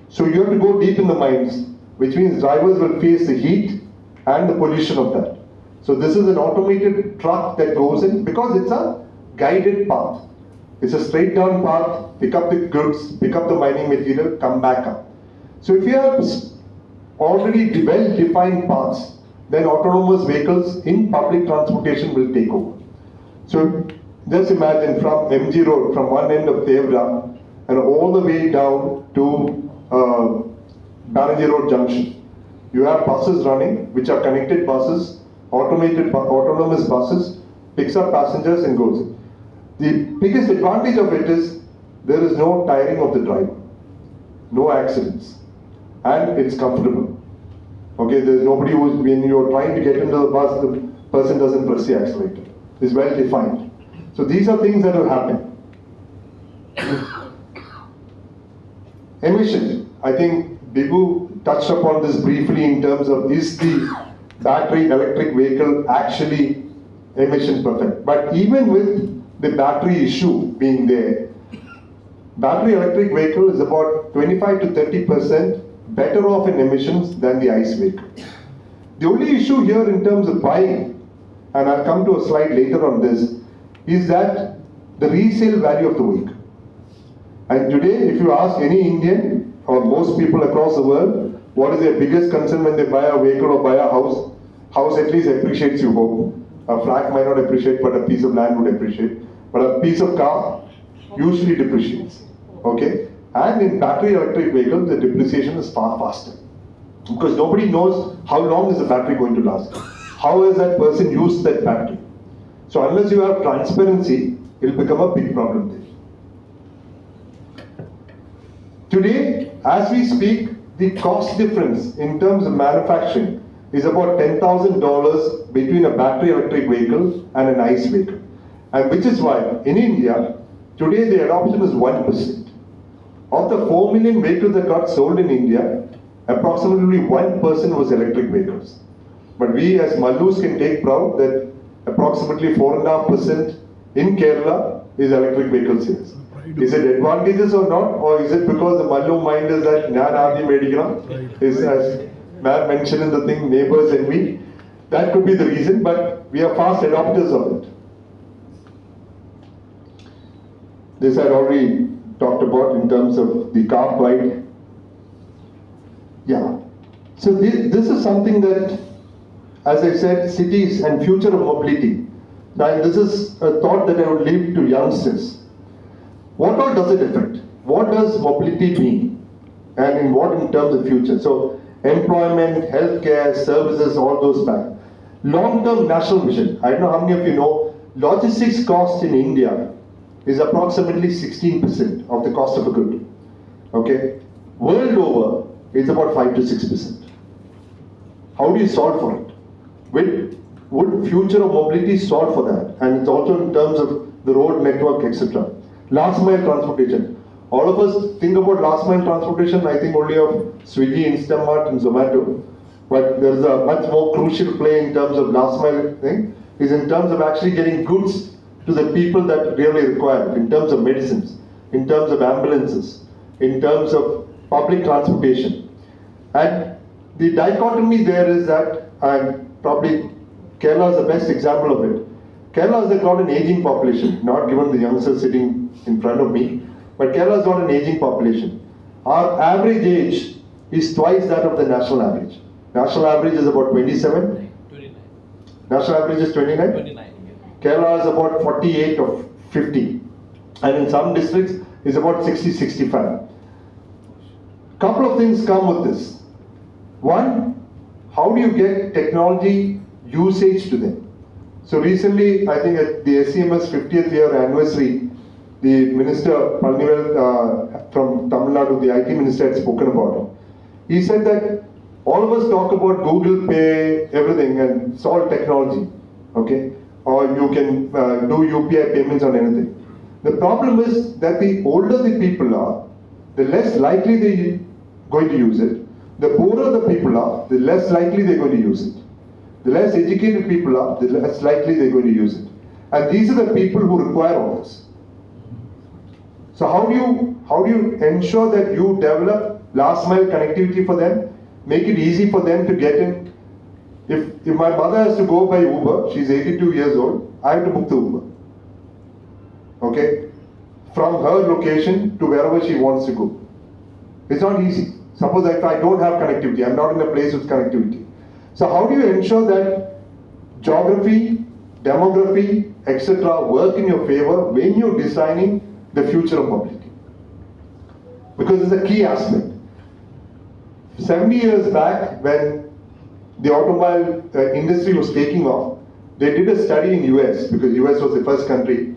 So you have to go deep in the mines, which means drivers will face the heat and the pollution of that. So this is an automated truck that goes in because it's a guided path. It's a straight down path, pick up the goods, pick up the mining material, come back up. So if you have already well-defined paths, then autonomous vehicles in public transportation will take over. So just imagine from MG Road, from one end of Devra and all the way down to Banerjee Road Junction. You have buses running, which are connected buses, autonomous buses, picks up passengers and goes. The biggest advantage of it is there is no tiring of the driver, no accidents, and it's comfortable. Okay, there's nobody who's, when you're trying to get into the bus, the person doesn't press the accelerator. It's well defined. So these are things that will happen. Emission. I think Bibu touched upon this briefly in terms of is the battery electric vehicle actually emission perfect. But even with the battery issue being there, battery electric vehicle is about 25 to 30% better off in emissions than the ICE vehicle. The only issue here in terms of buying, and I'll come to a slide later on this, is that the resale value of the vehicle. And today, if you ask any Indian or most people across the world, what is their biggest concern when they buy a vehicle or buy a house? House at least appreciates, you hope. A flat might not appreciate, but a piece of land would appreciate. But a piece of car usually depreciates. Okay? And in battery electric vehicles, the depreciation is far faster. Because nobody knows how long is the battery going to last. How has that person used that battery? So unless you have transparency, it will become a big problem there. Today, as we speak, the cost difference in terms of manufacturing is about $10,000 between a battery electric vehicle and an ICE vehicle. And which is why in India, today the adoption is 1%. Of the 4 million vehicles that got sold in India, approximately 1% was electric vehicles. But we as Mallus can take proud that approximately 4.5% in Kerala is electric vehicle sales. Is it advantageous or not, or is it because the Mallu mind is that Nyan Adi Medikana is, as man mentioned in the thing, neighbors envy? That could be the reason, but we are fast adopters of it. This I already talked about in terms of the car pride. Yeah. So this is something that, as I said, cities and future of mobility. Now this is a thought that I would leave to youngsters. What all does it affect? What does mobility mean? And in what in terms of future? So employment, healthcare, services, all those back. Long-term national vision. I don't know how many of you know, logistics cost in India is approximately 16% of the cost of a good. Okay? World over, it's about 5 to 6%. How do you solve for it? Would future of mobility solve for that? And it's also in terms of the road network, etc. Last mile transportation. All of us think about last mile transportation, I think only of Swiggy, Instamart and Zomato. But there is a much more crucial play in terms of last mile thing, is in terms of actually getting goods to the people that really require it, in terms of medicines, in terms of ambulances, in terms of public transportation. And the dichotomy there is that, and probably Kerala is the best example of it. Kerala has got an aging population, not given the youngsters sitting in front of me, but Kerala has got an aging population. Our average age is twice that of the national average. National average is about 27. 29. National average is 29. 29. Kerala is about 48 or 50. And in some districts, it's about 60, 65. Couple of things come with this. One, how do you get technology usage to them? So recently, I think at the SCMS 50th year anniversary, the Minister Palnivel from Tamil Nadu, the IT Minister, had spoken about it. He said that all of us talk about Google Pay, everything, and it's all technology, okay? Or you can do UPI payments on anything. The problem is that the older the people are, the less likely they're going to use it. The poorer the people are, the less likely they're going to use it. The less educated people are, the less likely they're going to use it. And these are the people who require all this. So how do you ensure that you develop last mile connectivity for them, make it easy for them to get in? If my mother has to go by Uber, she's 82 years old, I have to book the Uber. Okay? From her location to wherever she wants to go. It's not easy. Suppose if I don't have connectivity, I'm not in a place with connectivity. So how do you ensure that geography, demography, etc. work in your favor when you're designing the future of mobility? Because it's a key aspect. 70 years back, when the automobile industry was taking off, they did a study in US, because US was the first country.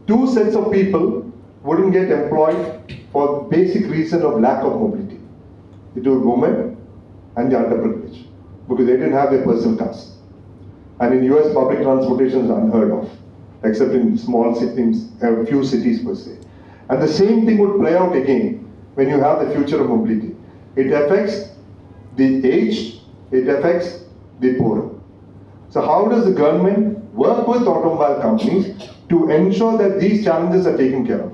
Two sets of people wouldn't get employed for basic reason of lack of mobility. It was women and the underprivileged, because they didn't have their personal cars. And in US, public transportation is unheard of, except in small cities, a few cities per se. And the same thing would play out again when you have the future of mobility. It affects the aged, it affects the poor. So how does the government work with automobile companies to ensure that these challenges are taken care of?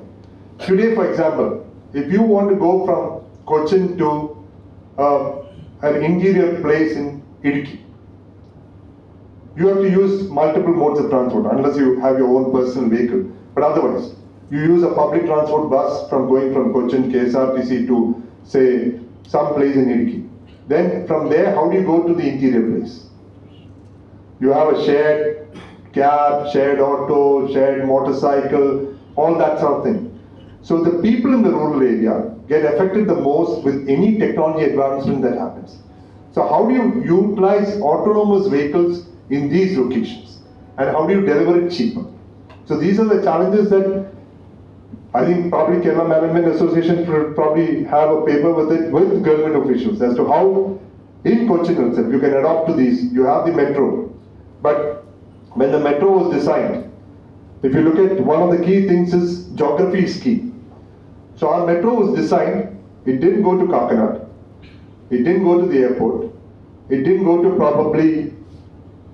Today, for example, if you want to go from Cochin to an interior place in Idiki, you have to use multiple modes of transport unless you have your own personal vehicle. But otherwise, you use a public transport bus from going from Cochin KSRTC to, say, some place in Idiki. Then from there, how do you go to the interior place? You have a shared cab, shared auto, shared motorcycle, all that sort of thing. So the people in the rural area get affected the most with any technology advancement that happens. So how do you utilize autonomous vehicles in these locations? And how do you deliver it cheaper? So these are the challenges that I think probably Kerala Management Association should probably have a paper with it with government officials as to how in Cochin itself you can adopt to these. You have the metro, but when the metro was designed, if you look at one of the key things is geography is key. So our metro was designed, it didn't go to Kakinad, it didn't go to the airport, it didn't go to probably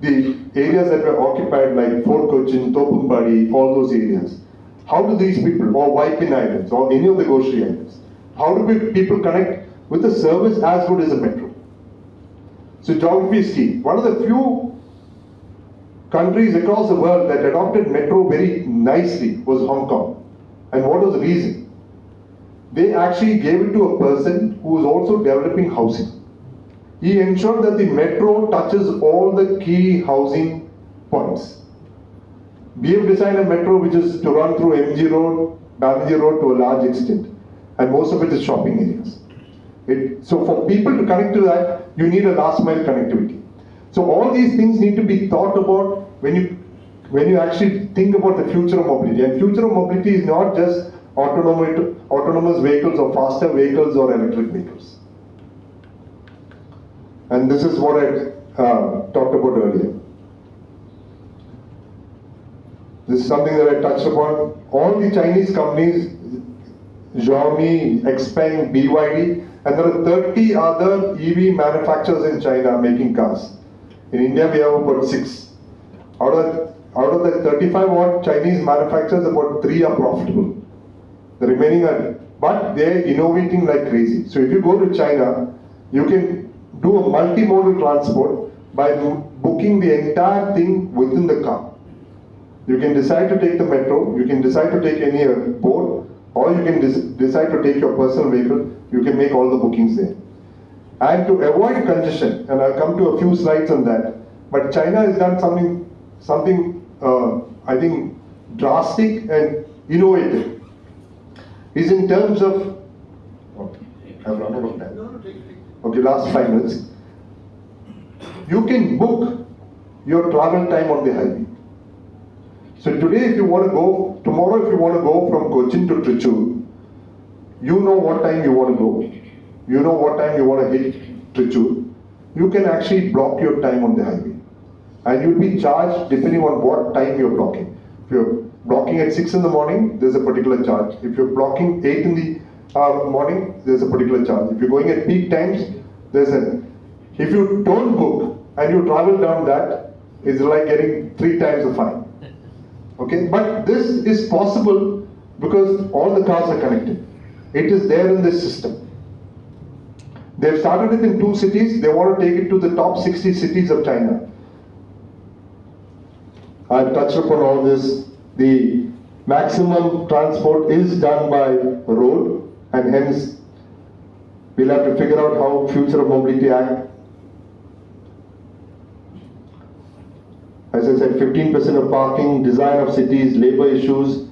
the areas that were occupied like Fort Cochin, Topumpadi, all those areas. How do these people, or Waipin Islands, or any of the Goshri Islands, how do people connect with a service as good as a metro? So geography is key. One of the few countries across the world that adopted metro very nicely was Hong Kong. And what was the reason? They actually gave it to a person who was also developing housing. He ensured that the metro touches all the key housing points. We have designed a metro which is to run through MG Road, Banerjee Road to a large extent, and most of it is shopping areas. So for people to connect to that, you need a last mile connectivity. So all these things need to be thought about when you actually think about the future of mobility. And future of mobility is not just autonomous vehicles or faster vehicles or electric vehicles. And this is what I talked about earlier. This is something that I touched upon. All the Chinese companies, Xiaomi, Xpeng, BYD, and there are 30 other EV manufacturers in China making cars. In India, we have about 6. Out of the 35 odd Chinese manufacturers, about 3 are profitable. The remaining are, but they're innovating like crazy. So if you go to China, you can do a multimodal transport by booking the entire thing within the car. You can decide to take the metro, you can decide to take any boat, or you can decide to take your personal vehicle. You can make all the bookings there. And to avoid congestion, and I'll come to a few slides on that, but China has done something I think drastic and innovative. Is in terms of, I've run out of time. Okay, last 5 minutes. You can book your travel time on the highway. So today if you want to go, tomorrow if you want to go from Cochin to Trichy, you know what time you want to go, you know what time you want to hit Trichy, you can actually block your time on the highway. And you'll be charged depending on what time you're blocking. If you're blocking at 6 in the morning, there's a particular charge. If you're blocking 8 in the morning, there's a particular charge. If you're going at peak times, there's a. If you don't book and you travel down that, it's like getting 3 times the fine. Okay, but this is possible because all the cars are connected. It is there in this system. They've started it in 2 cities. They want to take it to the top 60 cities of China. I've touched upon all this. The maximum transport is done by road, and hence we'll have to figure out how Future of Mobility Act. As I said, 15% of parking, design of cities, labor issues,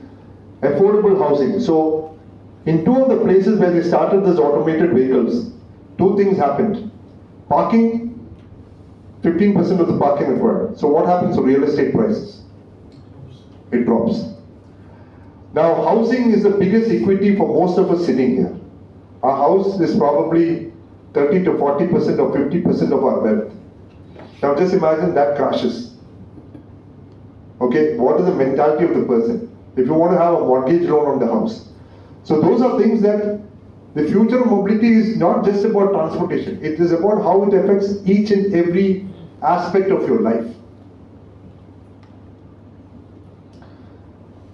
affordable housing. So, in 2 of the places where they started this automated vehicles, 2 things happened. Parking, 15% of the parking required. So what happens to real estate prices? It drops. Now, housing is the biggest equity for most of us sitting here. Our house is probably 30 to 40% or 50% of our wealth. Now just imagine that crashes. Okay, what is the mentality of the person? If you want to have a mortgage loan on the house. So those are things that the future of mobility is not just about transportation. It is about how it affects each and every aspect of your life.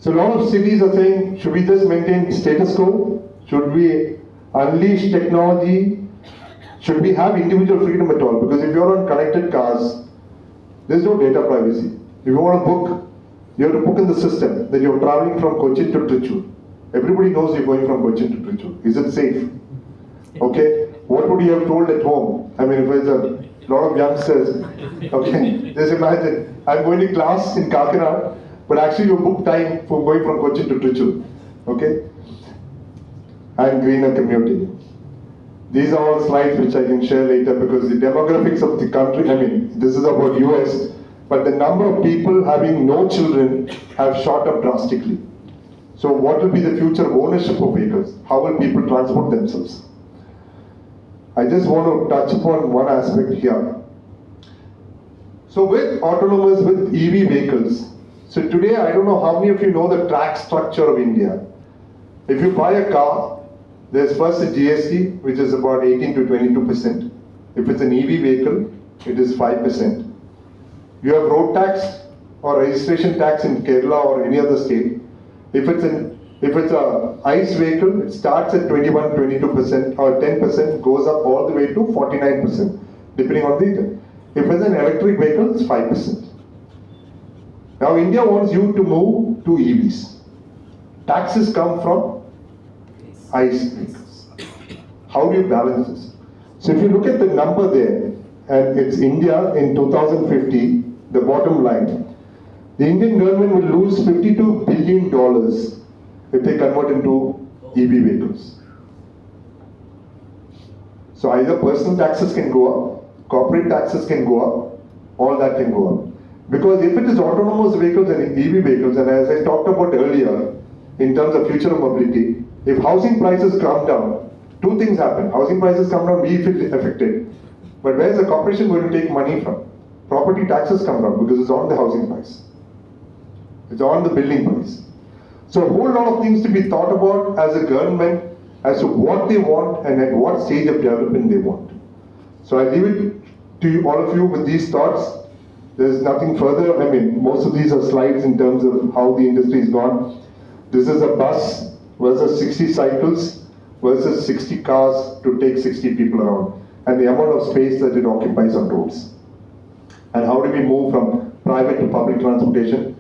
So a lot of cities are saying, should we just maintain status quo? Should we unleash technology? Should we have individual freedom at all? Because if you're on connected cars, there's no data privacy. If you want to book, you have to book in the system that you're traveling from Cochin to Trichy. Everybody knows you're going from Cochin to Trichy. Is it safe? Okay. What would you have told at home? I mean, if there's a lot of youngsters, okay, just imagine, I'm going to class in Kakinada, but actually you book time for going from Cochin to Trichy. Okay. And greener commuting. These are all slides which I can share later because the demographics of the country, I mean, this is about US, but the number of people having no children have shot up drastically. So what will be the future of ownership of vehicles? How will people transport themselves? I just want to touch upon one aspect here. So with autonomous, with EV vehicles, so today I don't know how many of you know the track structure of India. If you buy a car, there's first a GST, which is about 18 to 22%. If it's an EV vehicle, it is 5%. You have road tax or registration tax in Kerala or any other state. If it's a ICE vehicle, it starts at 21, 22% or 10%, goes up all the way to 49%, depending on the. If it's an electric vehicle, it's 5%. Now India wants you to move to EVs. Taxes come from ICE vehicles. How do you balance this? So if you look at the number there, and it's India in 2050, the bottom line, the Indian government will lose $52 billion if they convert into EV vehicles. So either personal taxes can go up, corporate taxes can go up, all that can go up. Because if it is autonomous vehicles and EV vehicles, and as I talked about earlier, in terms of future of mobility, if housing prices come down, 2 things happen. Housing prices come down, we feel affected. But where is the corporation going to take money from? Property taxes come down because it's on the housing price. It's on the building price. So a whole lot of things to be thought about as a government as to what they want and at what stage of development they want. So I leave it to you, all of you with these thoughts. There's nothing further. I mean, most of these are slides in terms of how the industry is gone. This is a bus versus 60 cycles. versus 60 cars to take 60 people around, and the amount of space that it occupies on roads. And how do we move from private to public transportation?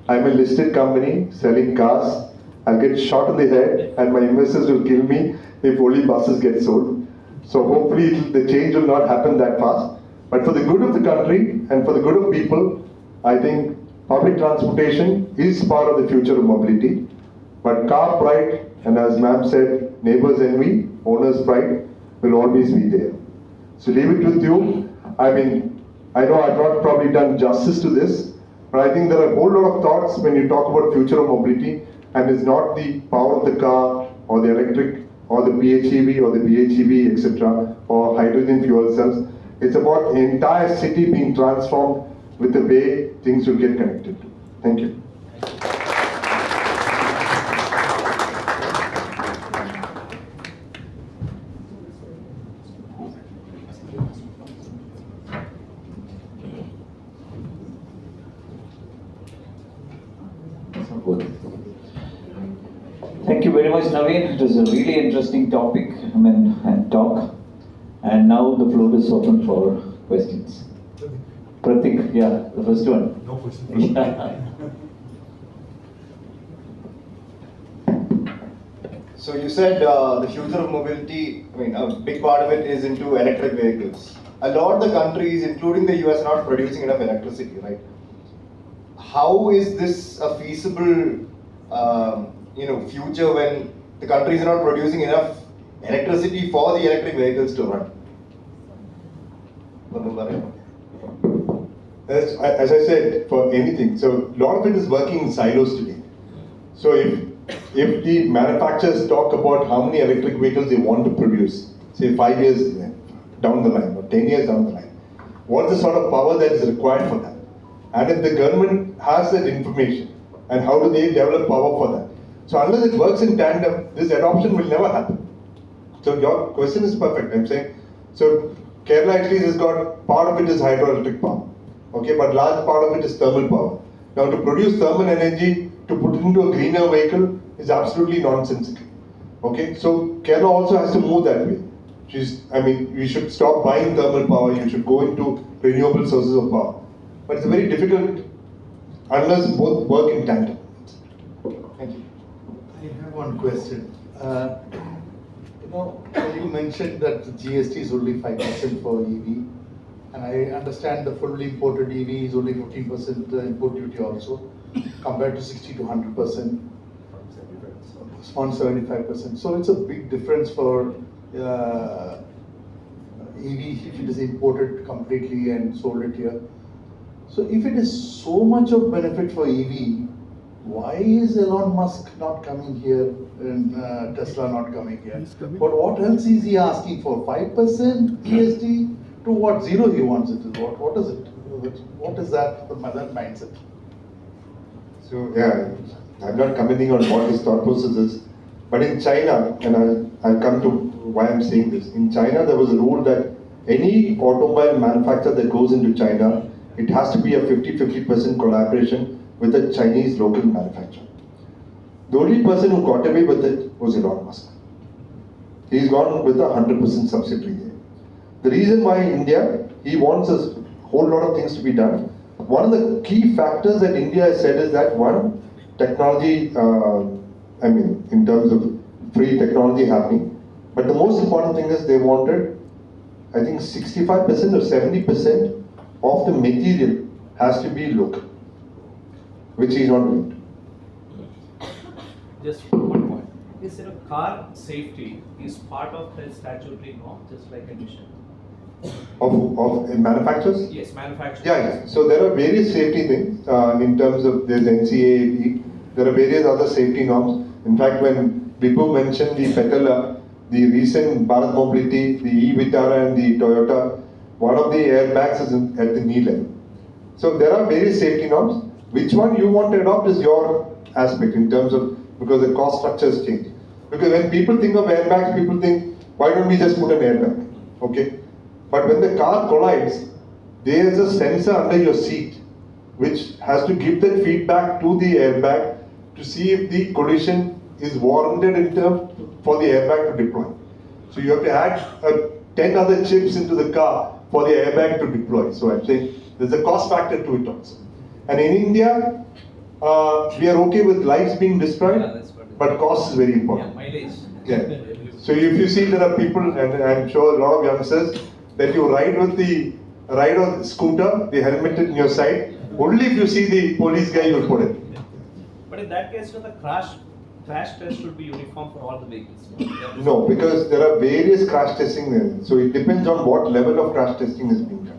I'm a listed company selling cars. I'll get shot in the head and my investors will kill me if only buses get sold. So hopefully the change will not happen that fast. But for the good of the country and for the good of people, I think public transportation is part of the future of mobility. But car pride, and as ma'am said, neighbors envy, owner's pride will always be there. So leave it with you. I mean, I know I've not probably done justice to this, but I think there are a whole lot of thoughts when you talk about future of mobility, and it's not the power of the car or the electric or the PHEV or the BHEV, etc., or hydrogen fuel cells. It's about the entire city being transformed with the way things will get connected to. Thank you. Thank you very much, Naveen. It was a really interesting topic, and talk. And now the floor is open for questions. Pratik, yeah, the first one. No question. So you said the future of mobility, I mean, a big part of it is into electric vehicles. A lot of the countries, including the US, are not producing enough electricity, right? How is this a feasible, future when the countries are not producing enough electricity for the electric vehicles to run? As I said, for anything, so a lot of it is working in silos today. So if the manufacturers talk about how many electric vehicles they want to produce, say 5 years down the line or 10 years down the line, what's the sort of power that is required for that? And if the government has that information, and how do they develop power for that? So unless it works in tandem, this adoption will never happen. So your question is perfect. I'm saying, so Kerala at least has got, part of it is hydroelectric power, okay, but large part of it is thermal power. Now to produce thermal energy, to put it into a greener vehicle is absolutely nonsensical, okay. So Kerala also has to move that way. We should stop buying thermal power, you should go into renewable sources of power. But it's very difficult unless both work in tandem. Thank you. I have one question. You mentioned that the GST is only 5% for EV, and I understand the fully imported EV is only 15% import duty also, compared to 60 to 100%, 175%. So it's a big difference for EV if it is imported completely and sold it here. So if it is so much of benefit for EV, why is Elon Musk not coming here and Tesla not coming here? But what else is he asking for? 5% GST to what? Zero he wants it. What is it? What is that mindset? So yeah, I'm not commenting on what his thought process is, but in China, and I'll come to why I'm saying this. In China, there was a rule that any automobile manufacturer that goes into China, it has to be a 50-50% collaboration with a Chinese local manufacturer. The only person who got away with it was Elon Musk. He's gone with a 100% subsidiary there. The reason why India, he wants a whole lot of things to be done. One of the key factors that India has said is that one, technology, in terms of free technology happening. But the most important thing is they wanted, I think 65% or 70% of the material has to be local, which is not doing. Just one point. Is there a car safety is part of the statutory norm, just like emission? Of manufacturers? Yes, manufacturing. Yeah. So there are various safety things in terms of there's NCAA, there are various other safety norms. In fact, when Vipul mentioned the Petala, the recent Bharat Mobility, the e-Vitara and the Toyota, one of the airbags is at the knee level. So there are various safety norms. Which one you want to adopt is your aspect in terms of, because the cost structures change. Because when people think of airbags, people think, why don't we just put an airbag? Okay. But when the car collides, there is a sensor under your seat which has to give that feedback to the airbag to see if the collision is warranted in term for the airbag to deploy. So you have to add 10 other chips into the car for the airbag to deploy. So I'm saying there's a cost factor to it also. And in India, we are okay with lives being destroyed, Yeah, that's what but cost is very Yeah, important. mileage. Yeah. So if you see there are people, and I'm sure a lot of youngsters, that you ride on the scooter, the helmet in your side, only if you see the police guy you will put it. But in that case, the crash test should be uniform for all the vehicles. No, because there are various crash testing there. So it depends on what level of crash testing is being done.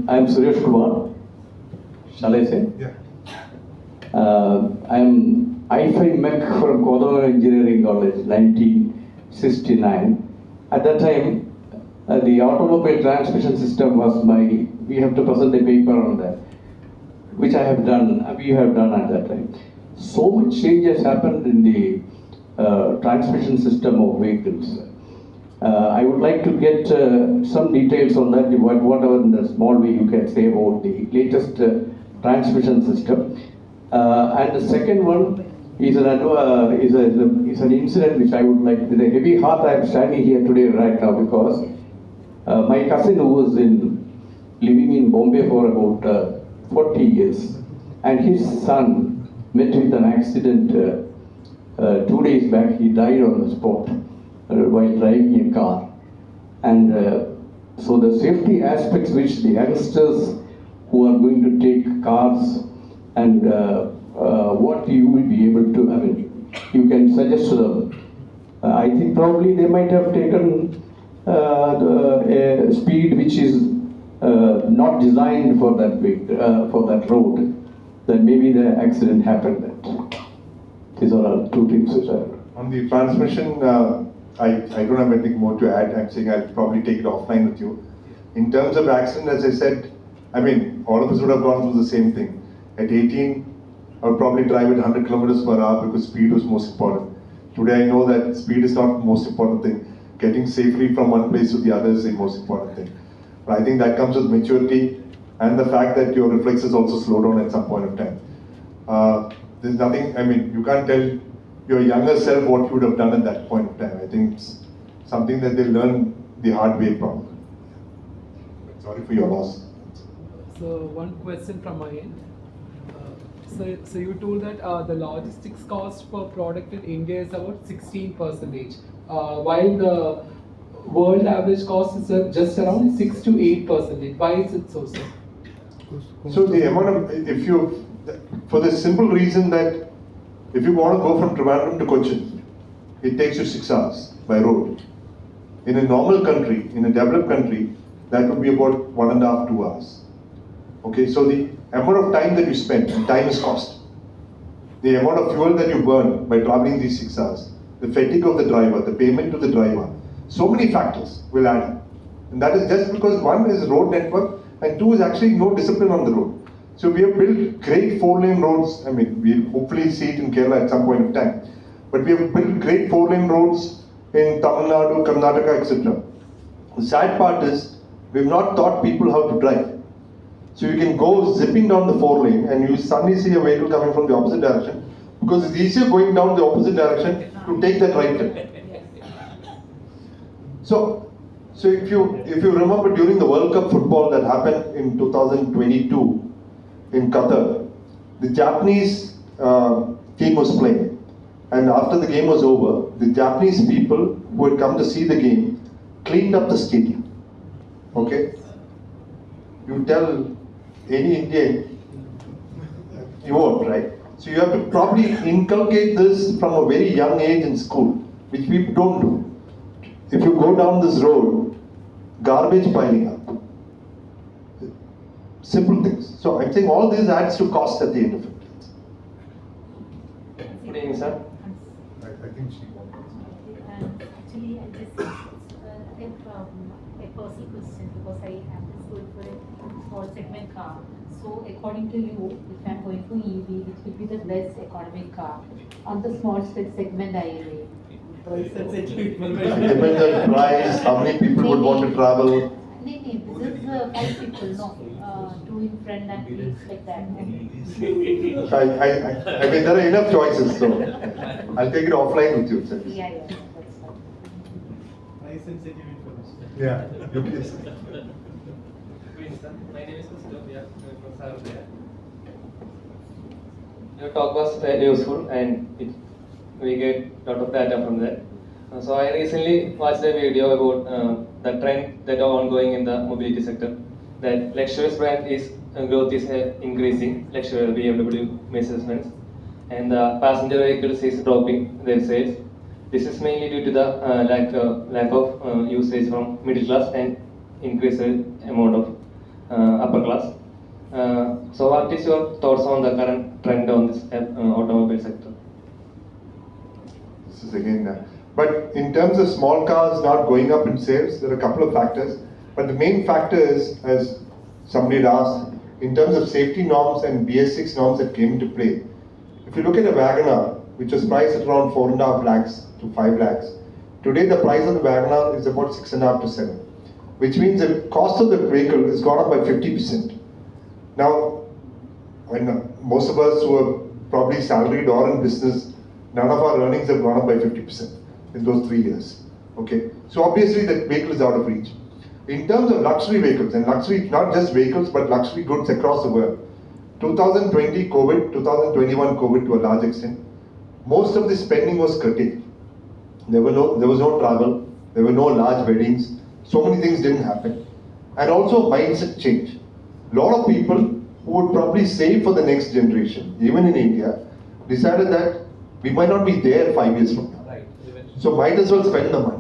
I'm Suresh Kumar. Shall I say? Yeah. I'm I5 mech from Kuttukaran Engineering College, 1969. At that time, the automobile transmission system was we have to present a paper on that, which I have done, we have done at that time. So much changes happened in the transmission system of vehicles. I would like to get some details on that, whatever in the small way you can say about the latest transmission system. And the second one is an incident which I would like, with a heavy heart I am standing here today right now, because my cousin who was living in Bombay for about 40 years, and his son met with an accident 2 days back. He died on the spot while driving a car. And so the safety aspects which the youngsters who are going to take cars, and what you will be able to, you can suggest to them. I think probably they might have taken a speed which is not designed for that road. Then maybe the accident happened. These are two tips which I have. On the transmission, I don't have anything more to add. I'm saying I'll probably take it offline with you. In terms of accident, as I said, all of us would have gone through the same thing. At 18, I would probably drive at 100 kilometers per hour because speed was most important. Today I know that speed is not the most important thing. Getting safely from one place to the other is the most important thing. But I think that comes with maturity and the fact that your reflexes also slow down at some point of time. There's nothing, you can't tell your younger self what you would have done at that point of time. I think it's something that they learn the hard way probably. Sorry for your loss. So one question from my end. So you told that the logistics cost per product in India is about 16%, while the world average cost is just around 6 to 8%. Why is it so, sir? So the amount of, for the simple reason that if you want to go from Trivandrum to Cochin, it takes you 6 hours by road. In a normal country, in a developed country, that would be about 1.5 to 2 hours. Okay, so the amount of time that you spend, and time is cost. The amount of fuel that you burn by traveling these 6 hours, the fatigue of the driver, the payment to the driver, so many factors will add up. And that is just because one is road network and two is actually no discipline on the road. So we have built great 4-lane roads. We'll hopefully see it in Kerala at some point of time. But we have built great 4-lane roads in Tamil Nadu, Karnataka, etc. The sad part is we've not taught people how to drive. So you can go zipping down the 4-lane and you suddenly see a vehicle coming from the opposite direction, because it's easier going down the opposite direction to take that right turn. So if you remember during the World Cup football that happened in 2022 in Qatar, the Japanese team was playing, and after the game was over, the Japanese people who had come to see the game cleaned up the stadium. Okay? You tell any Indian, you won't, right? So you have to probably inculcate this from a very young age in school, which people don't do. If you go down this road, garbage piling up. Simple things. So I'm saying all this adds to cost at the end of it. Good evening, sir. I think she wants. Actually, I just have a personal question, because I am just going for a small segment car. So according to you, if I'm going for EV, which will be the best economic car on the small segment IRA? It depends on price, how many people would want to travel. This is 5 people, no, 2 in front and things like that. I mean, there are enough choices, so I'll take it offline with you. Sir. Yeah, that's fine. Very sensitive information. Yeah, you please. My name is Christoph. We are from Sarabia. Your talk was very useful and we get a lot of data from that. So I recently watched a video about the trend that are ongoing in the mobility sector. That luxurious brand is growth is increasing, luxury BMW, Mercedes-Benz, and the passenger vehicles is dropping their sales. This is mainly due to the lack of usage from middle class and increased amount of upper class. So what is your thoughts on the current trend on this automobile sector? This is again, but in terms of small cars not going up in sales, there are a couple of factors. But the main factor is, as somebody had asked, in terms of safety norms and BS6 norms that came into play. If you look at a Wagoner, which was priced at around 4.5 lakhs to 5 lakhs, today the price of the Wagoner is about 6.5 to 7, which means the cost of the vehicle has gone up by 50%. Now, when most of us who are probably salaried or in business, none of our earnings have gone up by 50% in those 3 years. Okay, so obviously that vehicle is out of reach. In terms of luxury vehicles, and luxury, not just vehicles, but luxury goods across the world, 2020 COVID, 2021 COVID to a large extent, most of the spending was curtailed. There was no travel, there were no large weddings, so many things didn't happen. And also mindset change. A lot of people who would probably save for the next generation, even in India, decided that we might not be there 5 years from now. Right. So might as well spend the money.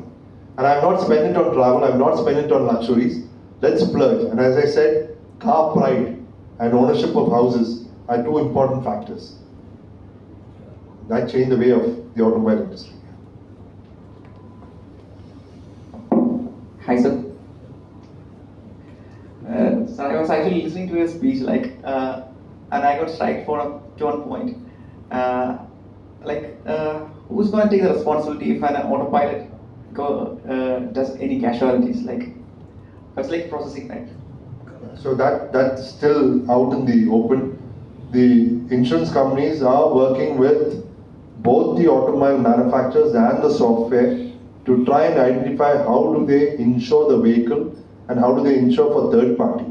And I've not spent it on travel, I've not spent it on luxuries. Let's splurge. And as I said, car pride and ownership of houses are two important factors. That changed the way of the automobile industry. Hi, sir. So I was actually listening to your speech, and I got struck to one point. Who's going to take the responsibility if an autopilot does any casualties? That's like processing, right? So that's still out in the open. The insurance companies are working with both the automobile manufacturers and the software to try and identify how do they insure the vehicle and how do they insure for third party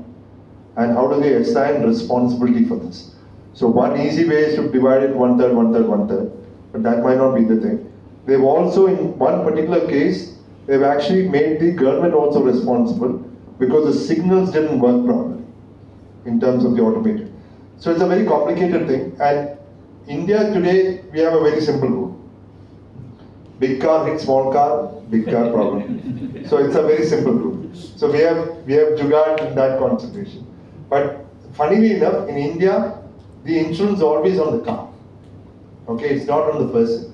and how do they assign responsibility for this. So one easy way is to divide it 1/3, 1/3, 1/3, but that might not be the thing. They've also, in one particular case, they've actually made the government also responsible because the signals didn't work properly in terms of the automated. So it's a very complicated thing, and India today, we have a very simple rule. Big car hits small car, big car problem. So it's a very simple rule. So we have jugaad in that concentration. But funnily enough, in India, the insurance is always on the car. Okay, it's not on the person.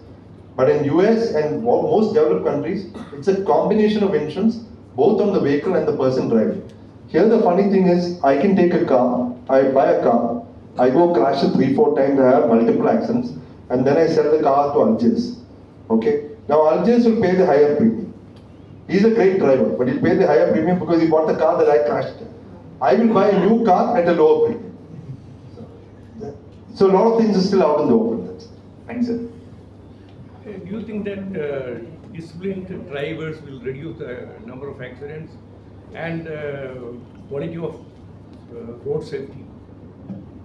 But in US and most developed countries, it's a combination of insurance, both on the vehicle and the person driving. Here the funny thing is, I can take a car, I buy a car, I go crash it 3-4 times, I have multiple accidents, and then I sell the car to Algiers. Okay? Now Algiers will pay the higher premium. He's a great driver, but he'll pay the higher premium because he bought the car that I crashed. I will buy a new car at a lower premium. So a lot of things are still out in the open. Thanks, sir. Do you think that disciplined drivers will reduce the number of accidents and quality of road safety?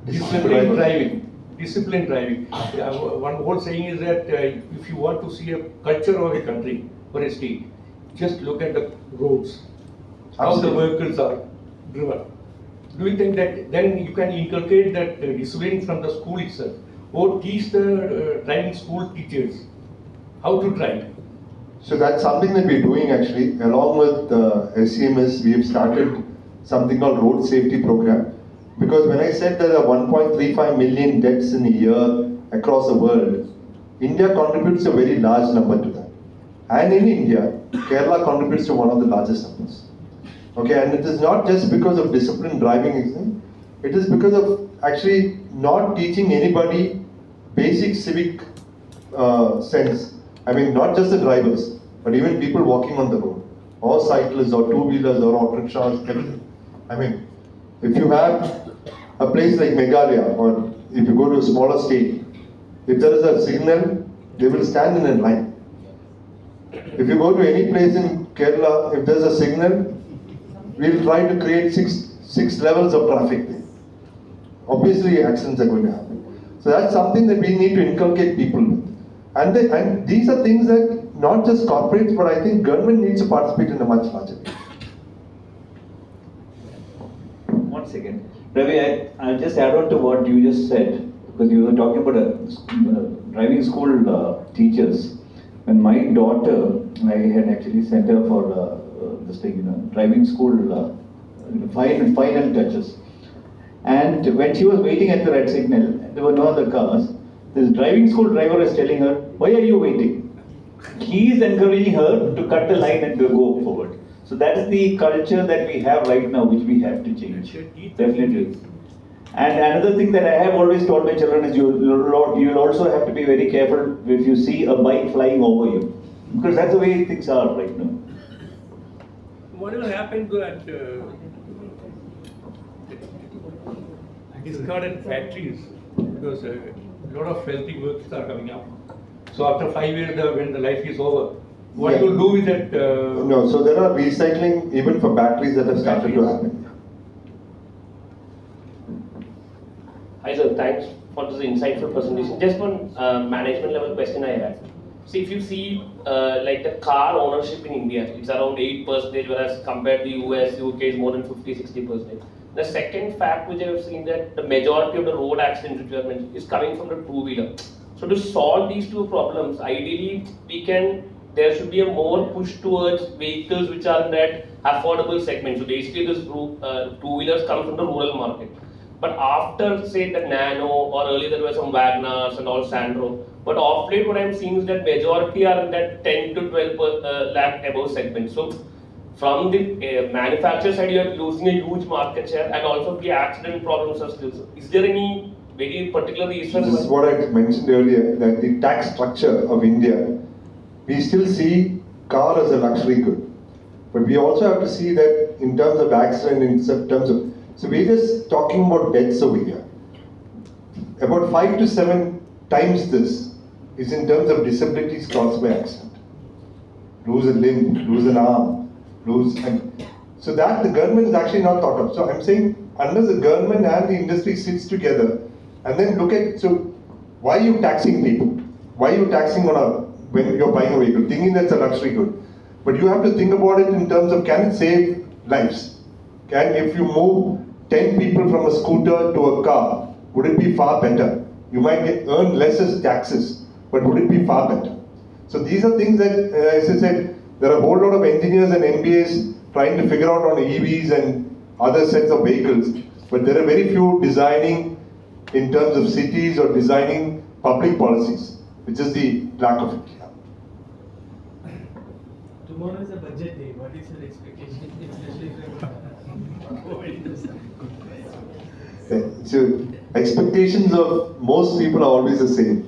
Disciplined driving. Disciplined driving. One whole saying is that if you want to see a culture of a country or a state, just look at the roads, how the vehicles are driven. Do you think that then you can inculcate that discipline from the school itself, or teach the driving school teachers how to drive? So that's something that we're doing actually. Along with SCMS, we have started something called Road Safety Program. Because when I said there are 1.35 million deaths in a year across the world, India contributes a very large number to that. And in India, Kerala contributes to one of the largest numbers. Okay, and it is not just because of disciplined driving, it is because of actually not teaching anybody basic civic sense. I mean, not just the drivers, but even people walking on the road, or cyclists, or two-wheelers, or auto rickshaws, everything. I mean, if you have a place like Meghalaya, or if you go to a smaller state, if there is a signal, they will stand in a line. If you go to any place in Kerala, if there's a signal, we'll try to create six levels of traffic there. Obviously, accidents are going to happen. So that's something that we need to inculcate people with. And these are things that not just corporates, but I think government needs to participate in a much larger way. One second. Ravi, I'll just add on to what you just said, because you were talking about driving school teachers. When my daughter, I had actually sent her for this thing, driving school final touches. And when she was waiting at the red signal, there were no other cars. This driving school driver is telling her, "Why are you waiting?" He is encouraging her to cut the line and to go forward. So that is the culture that we have right now, which we have to change. Definitely. And another thing that I have always told my children is you'll also have to be very careful if you see a bike flying over you. Because that's the way things are right now. What will happen to that discarded factories? Because a lot of filthy works are coming up. So after 5 years, when the life is over, what Yeah. you do with that? No, so there are recycling even for batteries that have started to happen. Hi sir, thanks for this insightful presentation. Just one management level question I had. See, if you see like the car ownership in India, it's around 8%, whereas compared to US, UK is more than 50-60%. The second fact which I have seen that the majority of the road accidents which you have mentioned is coming from the two-wheeler. So to solve these two problems, ideally there should be a more push towards vehicles which are in that affordable segment. So basically this two-wheelers come from the rural market. But after say the Nano or earlier there were some Wagners and all Sandro. But of late what I'm seeing is that majority are in that 10 to 12 lakh above segment. So from the manufacturer side, you are losing a huge market share, and also the accident problems are still. So is there any very particular reason? This is what I mentioned earlier, that the tax structure of India, we still see car as a luxury good. But we also have to see that in terms of accident, in terms of, so we're just talking about deaths over here. About 5 to 7 times this is in terms of disabilities caused by accident. Lose a limb, lose an arm, so that the government is actually not thought of. So I'm saying, unless the government and the industry sits together and then look at, so why are you taxing people? Why are you taxing when you're buying a vehicle, thinking that's a luxury good? But you have to think about it in terms of, can it save lives? If you move 10 people from a scooter to a car, would it be far better? You might earn less as taxes, but would it be far better? So these are things that, as I said, there are a whole lot of engineers and MBAs trying to figure out on EVs and other sets of vehicles, but there are very few designing in terms of cities or designing public policies, which is the lack of it. Tomorrow is a budget day. What is your expectation, especially from So expectations of most people are always the same.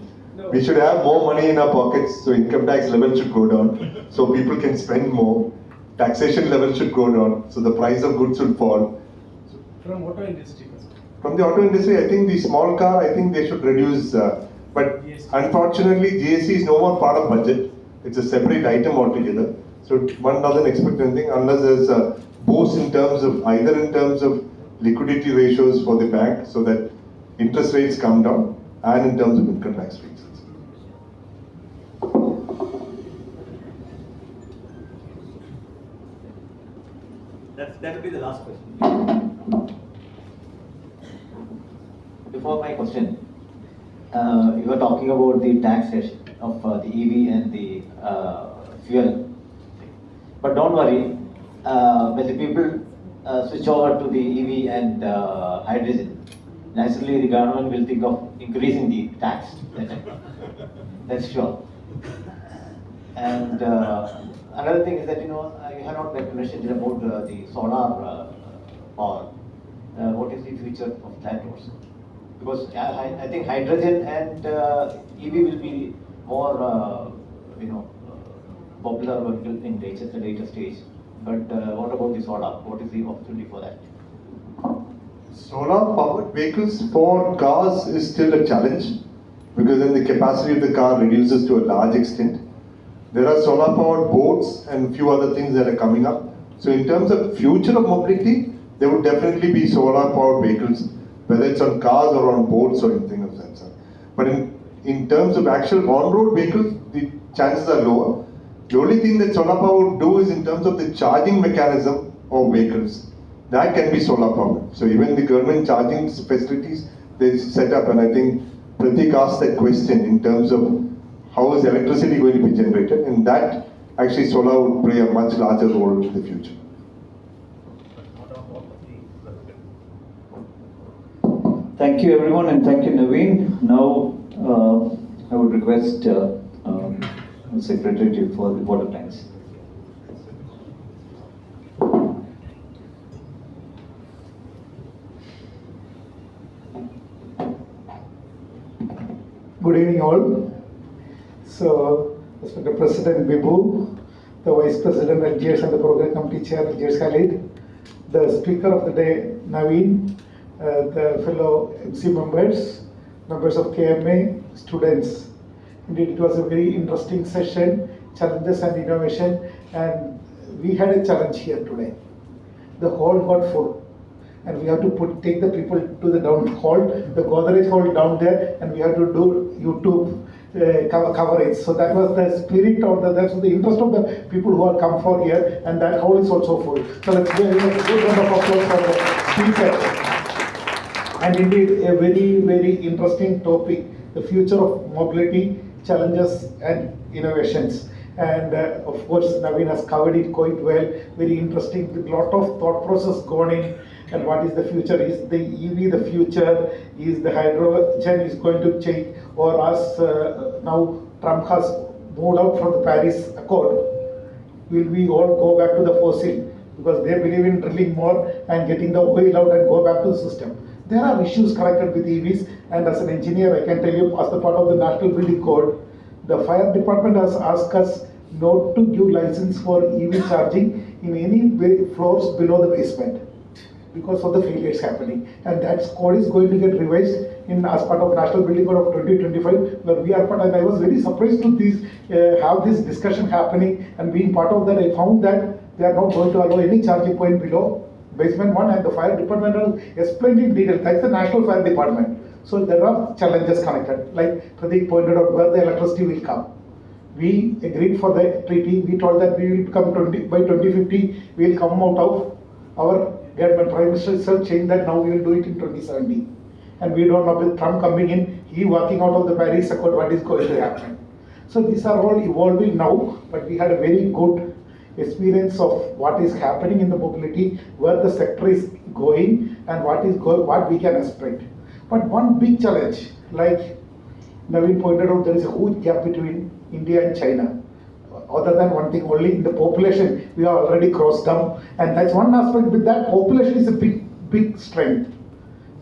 We should have more money in our pockets, so income tax level should go down, so people can spend more. Taxation level should go down, so the price of goods should fall. From auto industry perspective? From the auto industry, I think the small car, I think they should reduce, but unfortunately GST is no more part of budget. It's a separate item altogether. So one doesn't expect anything unless there's a boost in terms of, either in terms of liquidity ratios for the bank so that interest rates come down, and in terms of income tax rates. That will be the last question. Before my question, you were talking about the taxation of the EV and the fuel. But don't worry, when the people switch over to the EV and hydrogen, naturally the government will think of increasing the tax. That's sure. And another thing is that, you have not mentioned about the solar power. What is the future of that also? Because I think hydrogen and EV will be more, popular vehicle in the later stage. But what about the solar? What is the opportunity for that? Solar powered vehicles for cars is still a challenge because then the capacity of the car reduces to a large extent. There are solar powered boats and a few other things that are coming up. So in terms of future of mobility, there would definitely be solar powered vehicles, whether it's on cars or on boats or anything of that sort. But in terms of actual on-road vehicles, the chances are lower. The only thing that solar power would do is in terms of the charging mechanism of vehicles. That can be solar powered. So even the government charging facilities they set up, and I think Pratik asked that question in terms of how is electricity going to be generated, and that actually solar would play a much larger role in the future. Thank you everyone, and thank you Naveen. Now I would request the Secretary for the water tanks. Good evening all. So, Respected President Bibu, the Vice President LGS and the Program Committee Chair LGS Khalid, the Speaker of the day Naveen, the fellow MC members, members of KMA, students. Indeed, it was a very interesting session, challenges and innovation, and we had a challenge here today. The hall got full, and we have to take the people to the down hall, the Godrej hall down there, and we have to do YouTube coverage. So that was the spirit of that's the interest of the people who have come for here, and that hall is also full. So let's give a good round of applause for the speaker. And indeed, a very, very interesting topic, the future of mobility, challenges and innovations. And of course, Naveen has covered it quite well, very interesting, with a lot of thought process gone in. And what is the future? Is the EV the future? Is the hydrogen is going to change? Or as now Trump has moved out from the Paris Accord, will we all go back to the fossil? Because they believe in drilling more and getting the oil out and go back to the system. There are issues connected with EVs, and as an engineer, I can tell you, as the part of the National Building Code, the fire department has asked us not to give license for EV charging in any floors below the basement, because of the failures happening. And that code is going to get revised as part of National Building Code of 2025, where we are part. And I was very surprised to have this discussion happening, and being part of that, I found that they are not going to allow any charging point below basement one, and the fire department has explained in detail. That's the National Fire Department. So there are challenges connected, like Pratik pointed out, where the electricity will come. We agreed for the treaty. We told that we will come by 2050, we will come out of our government. Prime Minister itself changed that now we will do it in 2070. And we don't know, with Trump coming in, he walking out of the Paris Accord, what is going to happen. So these are all evolving now, but we had a very good experience of what is happening in the mobility, where the sector is going, and what we can expect. But one big challenge, like Naveen pointed out, there is a huge gap between India and China. Other than one thing, only in the population, we are already crossed down. And that's one aspect. With that, population is a big strength.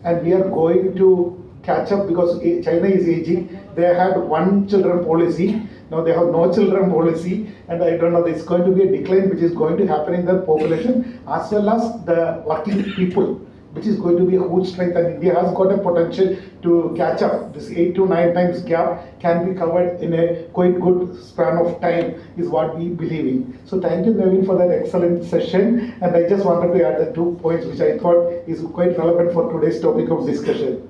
And we are going to catch up because China is aging. They had one children policy. Now they have no children policy. And I don't know, there's going to be a decline which is going to happen in the population, as well as the working people, which is going to be a huge strength, and India has got a potential to catch up. This 8 to 9 times gap can be covered in a quite good span of time, is what we believe in. So thank you, Naveen, for that excellent session. And I just wanted to add the 2 points which I thought is quite relevant for today's topic of discussion.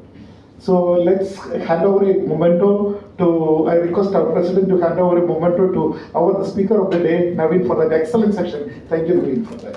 So let's hand over a memento to, I request our President to hand over a memento to the Speaker of the day, Naveen, for that excellent session. Thank you, Naveen, for that.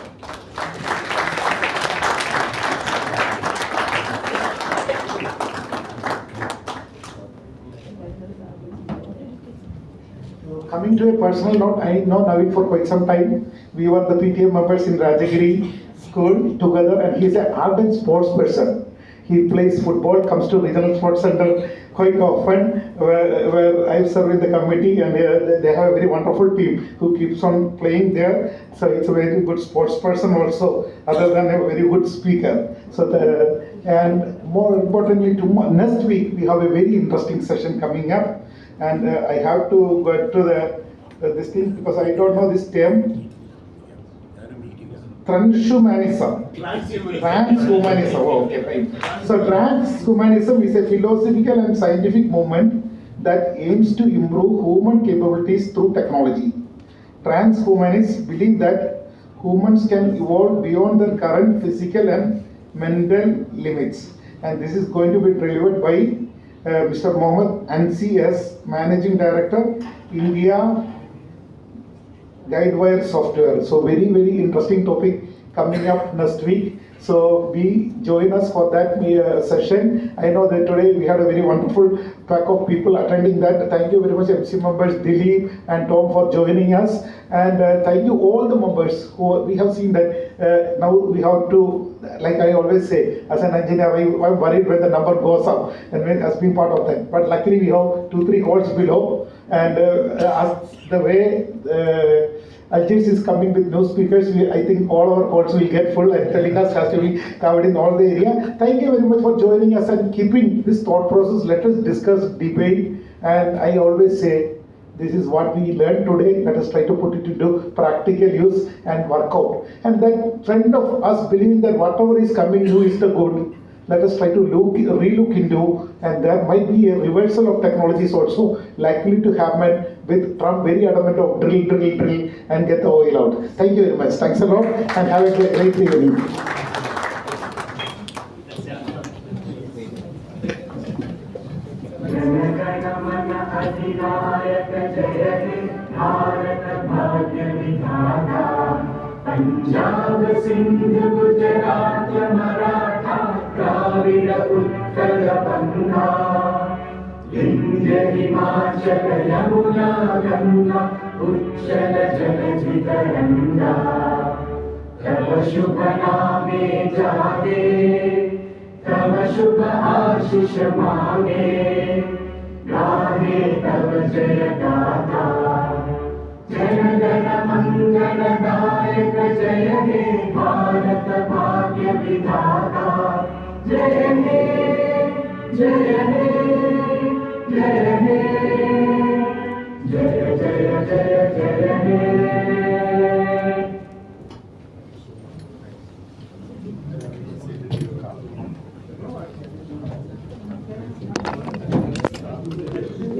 Coming to a personal note, I know Naveen for quite some time. We were the PTA members in Rajagiri school together, and he's an ardent sports person. He plays football, comes to regional sports center quite often, where I've served in the committee, and they have a very wonderful team who keeps on playing there. So it's a very good sports person also, other than a very good speaker. So and more importantly, next week we have a very interesting session coming up. And I have to go to this thing because I don't know this term. Transhumanism. Transhumanism. Oh, okay, right. So transhumanism is a philosophical and scientific movement that aims to improve human capabilities through technology. Transhumanists believe that humans can evolve beyond their current physical and mental limits. And this is going to be delivered by Mr. Mohammed Ansi as Managing Director, India Guidewire Software. So very, very interesting topic coming up next week. So join us for that session. I know that today we had a very wonderful pack of people attending that. Thank you very much, MC members Dilip and Tom, for joining us. And thank you all the members who we have seen that now we have to, like I always say, as an engineer, I'm worried when the number goes up and when has been part of that. But luckily we have 2-3 calls below, and as the way Algiers is coming with new speakers, I think all our calls will get full, and telecast has to be covered in all the area. Thank you very much for joining us and keeping this thought process. Let us discuss, debate, and I always say, this is what we learned today. Let us try to put it into practical use and work out. And that trend of us believing that whatever is coming new is the good, let us try to relook into, and there might be a reversal of technologies also likely to happen with Trump very adamant of drill and get the oil out. Thank you very much. Thanks a lot and have a great evening. Punjab Sindh Gujarat Maratha Dravid Utkal बंगा विंध्य हिमाचल यमुना गंगा उच्चल जलधि तरंगा तव शुभ नामे जागे तव शुभ आशीष मांगे गाहे तव जय गाथा जन गण मंगलदायक जय हे भारत भाग्य विधाता जय हे